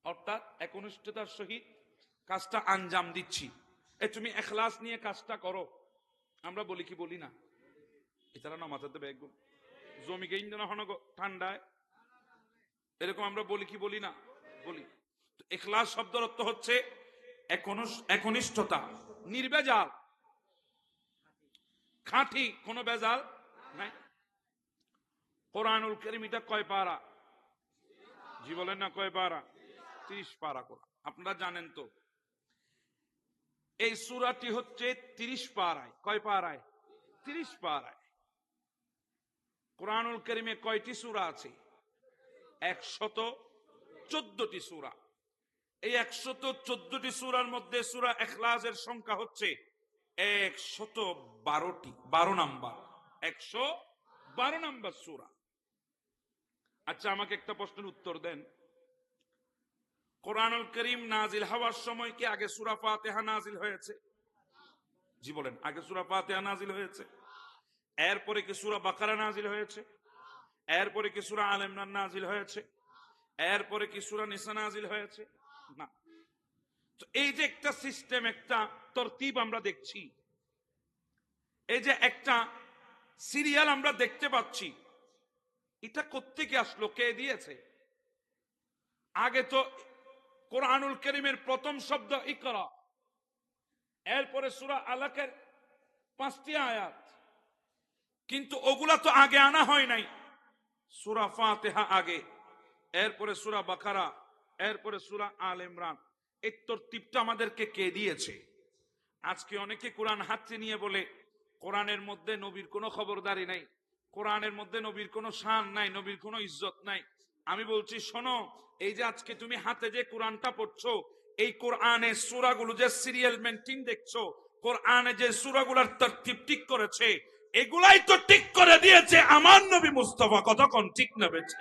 অর্থাৎ একনিষ্ঠতার সহিত কাজটা আঞ্জাম দিচ্ছি। তুমি ইখলাস নিয়ে কাজটা করো, আমরা বলি কি বলি না? এছাড়া না মাথাতে ব্যাগ জমি গেইন না হন ঠান্ডায়, এরকম আমরা বলি কি বলি না? বলি। ইখলাস শব্দের অর্থ হচ্ছে একনিষ্ঠতা, নির্বেজাল, খাঁটি, কোনো বেজাল নাই। কোরআনুল কারীম এটা কয় পারা? জি বলেন না, কয় পারা? 30 পারা কোরআন। আপনারা জানেন তো এই সূরাটি হচ্ছে 30 পারায়। কয় পারায়? 30 পারায়। কোরআনুল কারীমে কয়টি সূরা আছে? 114টি সূরা। এই 114টি সূরার মধ্যে সূরা ইখলাসের সংখ্যা হচ্ছে 112টি, 12 নাম্বার। 112 নাম্বার সূরা। আচ্ছা আমাকে একটা প্রশ্নের উত্তর দেন, কোরআনুল কারীম নাজিল হওয়ার সময় কি আগে সূরা ফাতিহা নাজিল হয়েছে? জি বলেন, আগে সূরা ফাতিহা নাজিল হয়েছে? এরপরে কি সূরা বাকারা নাজিল হয়েছে? এরপরে কি সূরা আলে ইমরান নাজিল হয়েছে? এরপরে কি সূরা নিসা নাজিল হয়েছে? না। তো এই যে একটা সিস্টেম, একটা তরতিব আমরা দেখছি, এই যে একটা সিরিয়াল আমরা দেখতে পাচ্ছি, এটা কোত্থেকে আসলো? কে দিয়েছে? আগে তো কোরআনুল কারীমের প্রথম শব্দ ইকরা, এরপরে সূরা আলাকের 5টি আয়াত, কিন্তু ওগুলা তো আগে আনা হয় নাই। সূরা ফাতিহা আগে, এরপরে সূরা বাকারা, এরপরে সূরা আলে ইমরান। এই তরতিবটা আমাদেরকে কে দিয়েছে? আজকে অনেকে কোরআন হাতে নিয়ে বলে কোরআনের মধ্যে নবীর কোনো খবরদারি নাই, কোরআনের মধ্যে নবীর কোনো শান নাই, নবীর কোনো ইজ্জত নাই। আমি বলছি শোনো, এই যে আজকে তুমি হাতে যে কোরআনটা পড়ছো, এই কোরআনের সূরাগুলো যে সিরিয়াল মেইনটেইন দেখছো, কোরআনে যে সূরাগুলোর তরতিব ঠিক করেছে, এগুলাই তো ঠিক করে দিয়েছে আমার নবী মুস্তাফা। কতক্ষণ ঠিক না বেছে?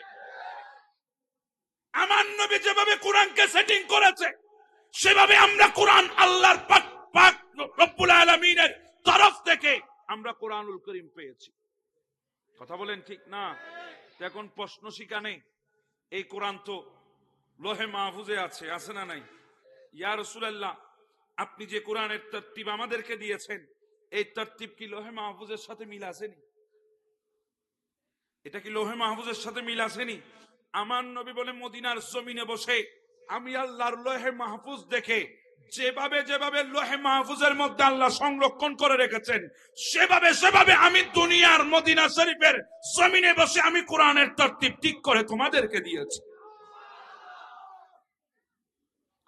আমার নবী যেভাবে কোরআনকে সেটিং করেছে সেভাবে আমরা কোরআন আল্লাহর পাক রব্বুল আলামিনের তরফ থেকে আমরা কোরআনুল কারীম পেয়েছি। কথা বলেন ঠিক না? এখন প্রশ্ন সেখানে, এই কোরআন তো লোহে মাহফুজে আছে, আছে না নাই? ইয়া রাসূলুল্লাহ, আপনি যে কোরআনের তরতিব আমাদেরকে দিয়েছেন, এই তরতিব কি লোহে মাহফুজের সাথে মিল আসেনি? এটা কি লোহে মাহফুজের সাথে মিল আসেনি? আমার নবী বলে মদিনার জমিনে বসে আমি আল্লাহর লোহে মাহফুজ দেখে যেভাবে যেভাবে লোহে মাহফুজের মধ্যে আল্লাহ সংরক্ষণ করে রেখেছেন, সেভাবে সেভাবে আমি দুনিয়ার মদিনা শরীফের জমিনে বসে আমি কোরআনের তরতিব ঠিক করে তোমাদেরকে দিয়েছি।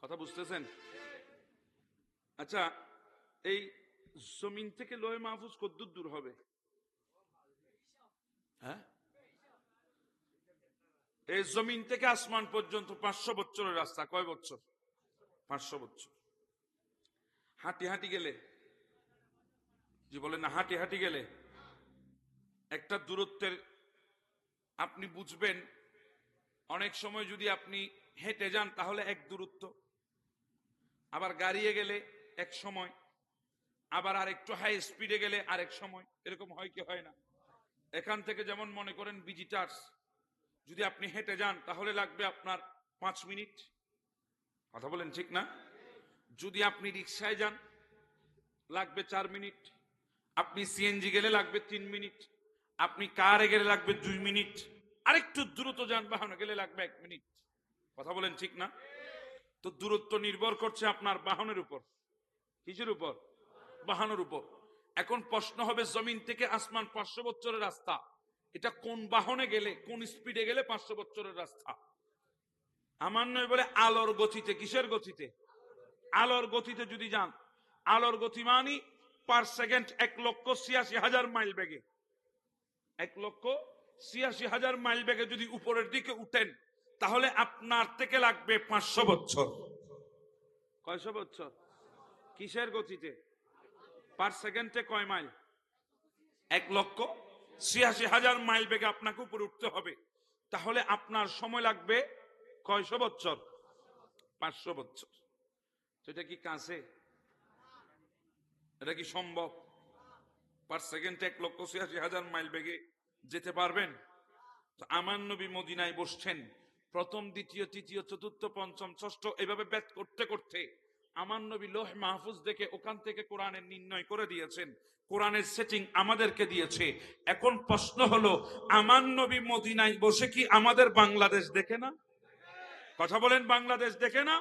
কথা বুঝতেছেন? আচ্ছা, এই জমিন থেকে লোহে মাহফুজ কতদূর দূর হবে? হ্যাঁ, এই জমিন থেকে আসমান পর্যন্ত 500 বছরের রাস্তা। কয় বছর? 500 বছর। হাঁটি হাঁটি গেলে, জি বলেন না, হাঁটি হাঁটি গেলে একটা দূরত্বের আপনি বুঝবেন। অনেক সময় যদি আপনি হেঁটে যান তাহলে এক দূরত্ব, আবার গাড়িয়ে গেলে এক সময়, আবার আর একটু হাই স্পিডে গেলে আরেক সময়। এরকম হয় কি হয় না? এখান থেকে যেমন মনে করেন ভিজিটার্স, যদি আপনি হেঁটে যান তাহলে লাগবে আপনার 5 মিনিট। কথা বলেন ঠিক না? যদি আপনি রিক্সায় যান লাগবে 4 মিনিট, আপনি সিএনজি গেলে লাগবে 3 মিনিট, আপনি কারে গেলে লাগবে 2 মিনিট, আরেকটু দ্রুত যানবাহনে গেলে লাগবে 1 মিনিট। কথা বলেন ঠিক না? তো দূরত্ব নির্ভর করছে আপনার বাহনের উপর। কিসের উপর? বাহনের উপর। এখন প্রশ্ন হবে, জমিন থেকে আসমান 500 বছরের রাস্তা, এটা কোন বাহনে গেলে, কোন স্পিডে গেলে 500 বছরের রাস্তা? আমার নয় বলে আলোর গতিতে। কিসের গতিতে? আলোর গতিতে যদি যান, আলোর গতি মানি পার সেকেন্ড 1,86,000 মাইল বেগে। 1,86,000 মাইল বেগে যদি উপরের দিকে উঠেন তাহলে আপনার থেকে লাগবে 500 বছর। কয়শো বছর? কিসের গতিতে? পার সেকেন্ডে কয় মাইল? 1,86,000 মাইল বেগে আপনাকে উপরে উঠতে হবে। তাহলে আপনার সময় লাগবে কয়শো বছর? 500 বছর। এটা কি কাছে? এটা কি সম্ভব? পার সেকেন্ডে 1,86,000 মাইল বেগে যেতে পারবেন? তো আমার নবী মদিনায় বসছেন, প্রথম, দ্বিতীয়, তৃতীয়, চতুর্থ, পঞ্চম, ষষ্ঠ, এভাবে ব্যাট করতে করতে আমার নবী লোহ মাহফুজ দেখে ওখান থেকে কোরআনের নির্ণয় করে দিয়েছেন, কোরআনের সেটিং আমাদেরকে দিয়েছে। এখন প্রশ্ন হলো, আমার নবী মদিনায় বসে কি আমাদের বাংলাদেশ দেখে না? কথা বলেন, বাংলাদেশ দেখে না?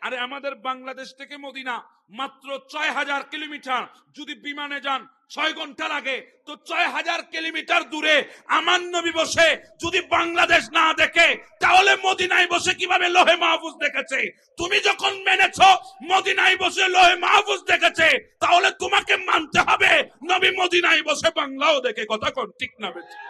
আরে আমাদের বাংলাদেশ থেকে মদিনা মাত্র 6,000 কিলোমিটার। যদি বিমানে যান 6 ঘন্টা লাগে। তো 6,000 কিলোমিটার দূরে আমার নবী বসে যদি বাংলাদেশ না দেখে, তাহলে মদিনায় বসে কিভাবে লোহে মাহফুজ দেখেছে? তুমি যখন মেনেছো মদিনায় বসে লোহে মাহফুজ দেখেছে, তাহলে তোমাকে মানতে হবে নবী মদিনায় বসে বাংলাও দেখে। কথা কোন ঠিক না বেঠিক?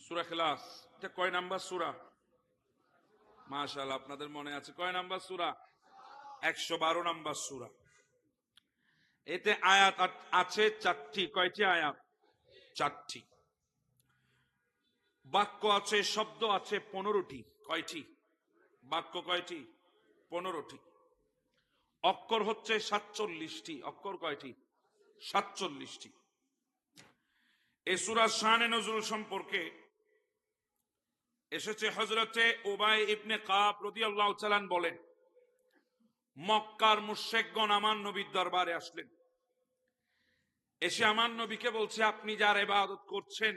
সূরা ইখলাস, এটা কয় নাম্বার সূরা? মাশাআল্লাহ, আপনাদের মনে আছে। কয় নাম্বার সূরা? 112 নাম্বার সূরা। এতে আয়াত আছে 4টি। কয়টি আয়াত? 4টি। বাক্য আছে, শব্দ আছে 15টি। কয়টি বাক্য? কয়টি? 15টি। অক্ষর হচ্ছে 47টি। অক্ষর কয়টি? 47টি। এই সূরার শানে নজরুল সম্পর্কে এসেছে, হযরতে উবাই ইবনে কাব রাদিয়াল্লাহু তাআলা বলেন, মক্কার মুশরিকগণ আমার নবীর দরবারে আসলেন। এসে আমার নবীকে বলছে, আপনি যার ইবাদত করছেন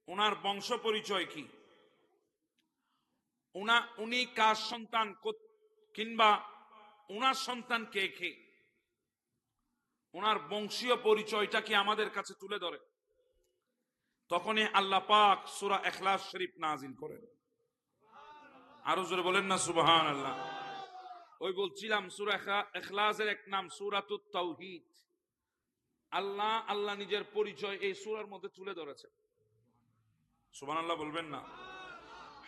ওনার বংশ পরিচয় কি? উনি কার সন্তান, কিংবা ওনার সন্তান কে কে, ওনার বংশীয় পরিচয়টা কি আমাদের কাছে তুলে ধরে। তখনই আল্লাহ পাক সূরা ইখলাস শরীফ নাজিল করেন। আরো জোরে বলেন না সুবহানাল্লাহ। ওই বলছিলাম সূরা ইখলাসের এক নাম সূরাতুত তাওহীদ। আল্লাহ নিজের পরিচয় এই সূরার মধ্যে তুলে ধরেছেন। সুবহানাল্লাহ বলবেন না?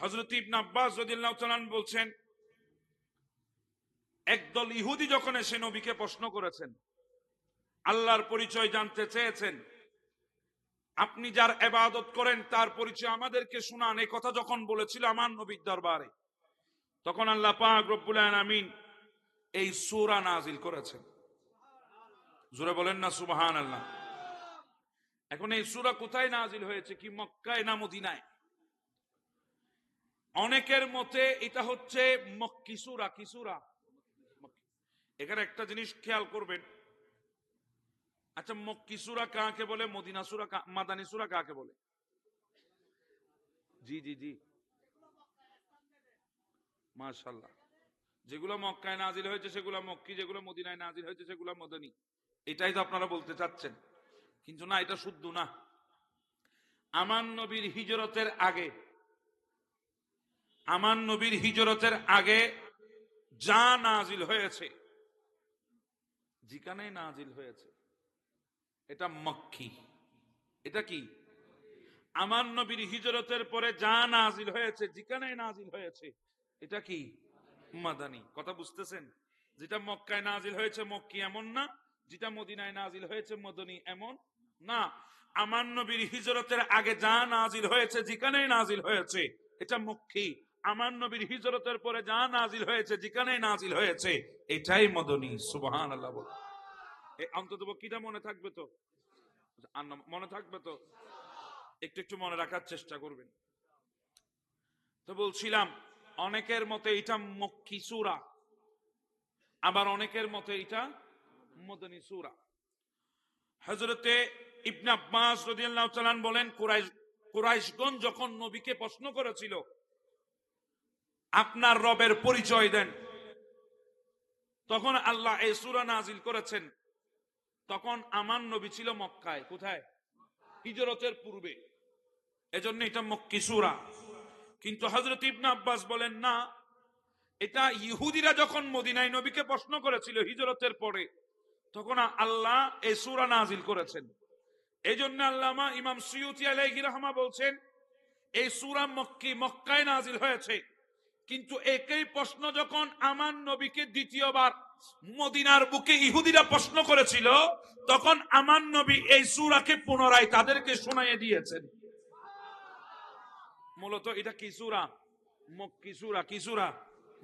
হযরত ইবনে আব্বাস রাদিয়াল্লাহু তাআলা বলছেন, একদল ইহুদি যখন এসে নবীকে প্রশ্ন করেছেন, আল্লাহর পরিচয় জানতে চেয়েছেন, আপনি যার ইবাদত করেন তার পরিচয় আমাদেরকে শুনান, এই কথা যখন বলেছিল আমার নবীর দরবারে, তখন আল্লাহ পাক রব্বুল আলামিন এই সূরা নাজিল করেছেন। জোরে বলেন না সুবহানাল্লাহ। এখন এই সূরা কোথায় নাজিল হয়েছে? কি মক্কায় না মদিনায়? অনেকের মতে এটা হচ্ছে মক্কি সূরা। কি সূরা? এখানে একটা জিনিস খেয়াল করবেন। আচ্ছা, মক্কি সূরা কাকে বলে, মদিনা সূরা, মাদানী সূরা কাকে বলে? জি জি জি, মাশাআল্লাহ। যেগুলো মক্কায় নাজিল হয়েছে সেগুলো মক্কি, যেগুলো মদিনায় নাজিল হয়েছে সেগুলো মদনী। এটাই তো আপনারা বলতে চাচ্ছেন, কিন্তু না, এটা শুদ্ধ না। আমার নবীর হিজরতের আগে, আমার নবীর হিজরতের আগে যা নাজিল হয়েছে, যেখানে নাজিল হয়েছে, এটা মক্কি। এটা কি? আমার নবীর হিজরতের পরে যা নাজিল হয়েছে, যেখানে নাজিল হয়েছে, এটা কি? মাদানী। কথা বুঝতেছেন? যেটা মক্কায় নাজিল হয়েছে মক্কি এমন না, যেটা মদিনায় নাজিল হয়েছে মদনী এমন না। আমার নবীর হিজরতের আগে যা নাজিল হয়েছে, যেখানে নাজিল হয়েছে, এটা মক্কি। আমার নবীর হিজরতের পরে যা নাজিল হয়েছে, যেখানে নাজিল হয়েছে, এটাই মদনী। সুবহানাল্লাহ বল। অন্তত কিটা মনে থাকবে তো? মনে থাকবে তো? একটু একটু মনে রাখার চেষ্টা করবেন। তো বলছিলাম, অনেকের মতে এটা মক্কি সূরা, আবার অনেকের মতে এটা মদনী সূরা। হযরতে ইবনে আব্বাস রাদিয়াল্লাহু তাআলা বলেন, কুরাইশগণ যখন নবীকে প্রশ্ন করেছিল, আপনার রবের পরিচয় দেন, তখন আল্লাহ এই সূরা নাজিল করেছেন। তখন আমার নবী ছিল মক্কায়। কোথায়? হিজরতের পূর্বে। এজন্য এটা মক্কি সূরা। কিন্তু হযরত ইবনে আব্বাস বলেন না, এটা ইহুদিরা যখন মদিনায় নবীকে প্রশ্ন করেছিল হিজরতের পরে, তখন আল্লাহ এই সূরা নাজিল করেছেন। এই জন্য আল্লামা ইমাম সুয়ুতি আলাইহি রাহমা বলছেন, এই সূরা মক্কি, মক্কায় নাজিল হয়েছে। কিন্তু একই প্রশ্ন যখন আমার নবীকে দ্বিতীয়বার মদিনার বুকে ইহুদিরা প্রশ্ন করেছিল, তখন আমার নবী এই সূরাকে পুনরায় তাদেরকে শোনাইয়ে দিয়েছেন। মূলত এটা কি সূরা? মক্কি সূরা। কি সূরা?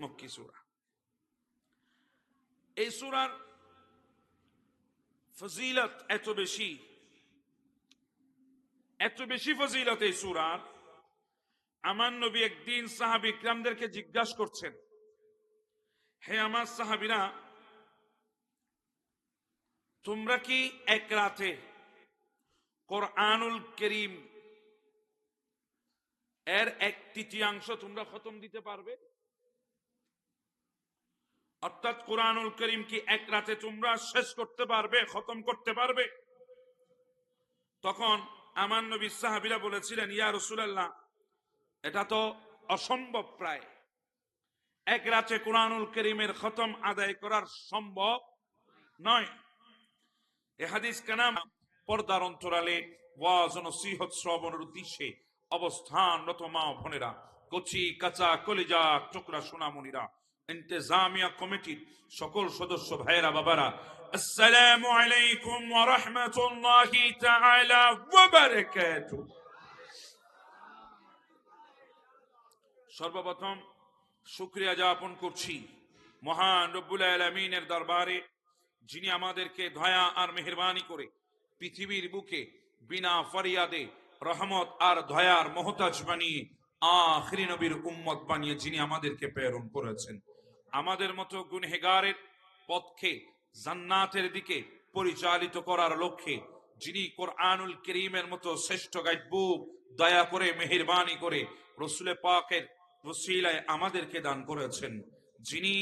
মক্কি সূরা। এই সূরার ফজিলত এত বেশি, এত বেশি ফজিলত এই সূরার। আমার নবী একদিন সাহাবী কিরামদেরকে জিজ্ঞাসা করছেন, হে আমার সাহাবীরা, তোমরা কি এক রাতে কোরআনুল কারীম এর 1/3 তোমরা খতম দিতে পারবে? অর্থাৎ কোরআনুল কারীম কি এক রাতে তোমরা শেষ করতে পারবে, খতম করতে পারবে? তখন আমার নবী সাহাবীরা বলেছিলেন, ইয়া রাসূলুল্লাহ, এটা তো অসম্ভব, প্রায় এক রাতে কোরআনুল কারীমের খতম আদায় করার সম্ভব নয়। এ হাদিস কানাম পর্দার অন্তরালে ওয়াজ ও নসিহত শ্রবণের উদ্দেশ্যে অবস্থানরত মা বোনেরা, কচি কাঁচা কলিজা টুকরা সোনামণিরা, ইন্তেজামিয়া কমিটির সকল সদস্য ভাইয়েরা, বাবারা, আসসালামু আলাইকুম ওয়া রাহমাতুল্লাহি তাআলা ওয়া বারাকাতুহু। সর্বপ্রথম শুকরিয়া জ্ঞাপন করছি মহান রব্বুল আলামিনের দরবারে, যিনি আমাদেরকে দয়া আর মেহেরবানি করে পৃথিবীর বুকে বিনা ফরিয়াদে রহমত আর দয়ার মোহতাজ বানিয়ে আখিরি নবীর উম্মত বানিয়ে যিনি আমাদেরকে প্রেরণ করেছেন। আমাদের মতো গুনহেগারের পথকে জান্নাতের দিকে পরিচালিত করার লক্ষ্যে যিনি কোরআনুল কারীমের মতো শ্রেষ্ঠ গাইড বুক দয়া করে মেহেরবানি করে রাসূল পাকের ওসিলায় আমাদেরকে দান করেছেন, যিনি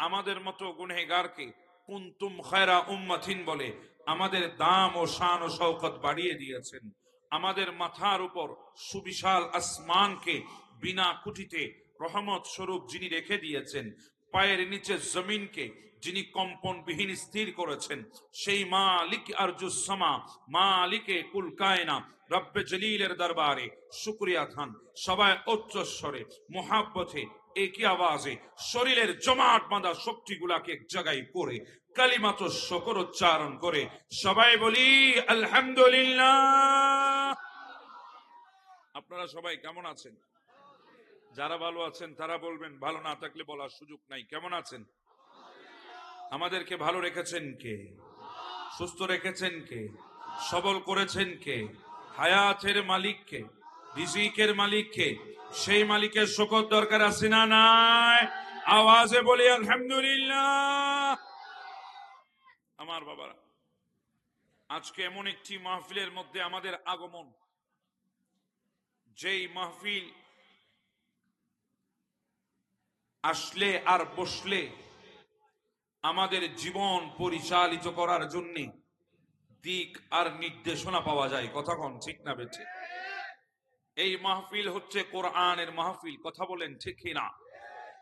আমাদের মতো গুনহেগারকে কুনতুম খায়রা উম্মাতিন বলে আমাদের দাম ও শান ও শওকত বাড়িয়ে দিয়েছেন, আমাদের মাথার উপর সুবিশাল আসমানকে বিনা কুটিতে রহমত স্বরূপ যিনি রেখে দিয়েছেন, পায়ের নিচে জমিনকে যিনি কম্পনবিহীন স্থির করেছেন, সেই মালিক আরজুস সামা, মালিকে কুল কায়না রব্বে জলিলের দরবারে শুকরিয়া খান। সবাই উচ্চ স্বরে মোহাব্বতে একই আওয়াজে শরীরের জমাট বাঁধা শক্তিগুলাকে এক জায়গায় করে কালিমাত শুকর উচ্চারণ করে সবাই বলি আলহামদুলিল্লাহ। আপনারা সবাই কেমন আছেন? যারা ভালো আছেন তারা বলবেন, ভালো না থাকলে বলার সুযোগ নাই। কেমন আছেন? আমাদেরকে ভালো রেখেছেন কে? সুস্থ রেখেছেন কে? সবল করেছেন কে? হায়াতের মালিক কে? রিজিকের মালিক কে? সেই মালিকের শুকর দরকার আছে না নাই? আওয়াজে বলি আলহামদুলিল্লাহ। আমার বাবারা, আজকে এমন একটি মাহফিলের মধ্যে আমাদের আগমন, যেই মাহফিল আসলে আর বসলে আমাদের জীবন পরিচালিত করার জন্য দিক আর নির্দেশনা পাওয়া যায়। কথা কোন ঠিক না বেঠে? এই মাহফিল হচ্ছে কোরআনের মাহফিল। কথা বলেন ঠিক কিনা?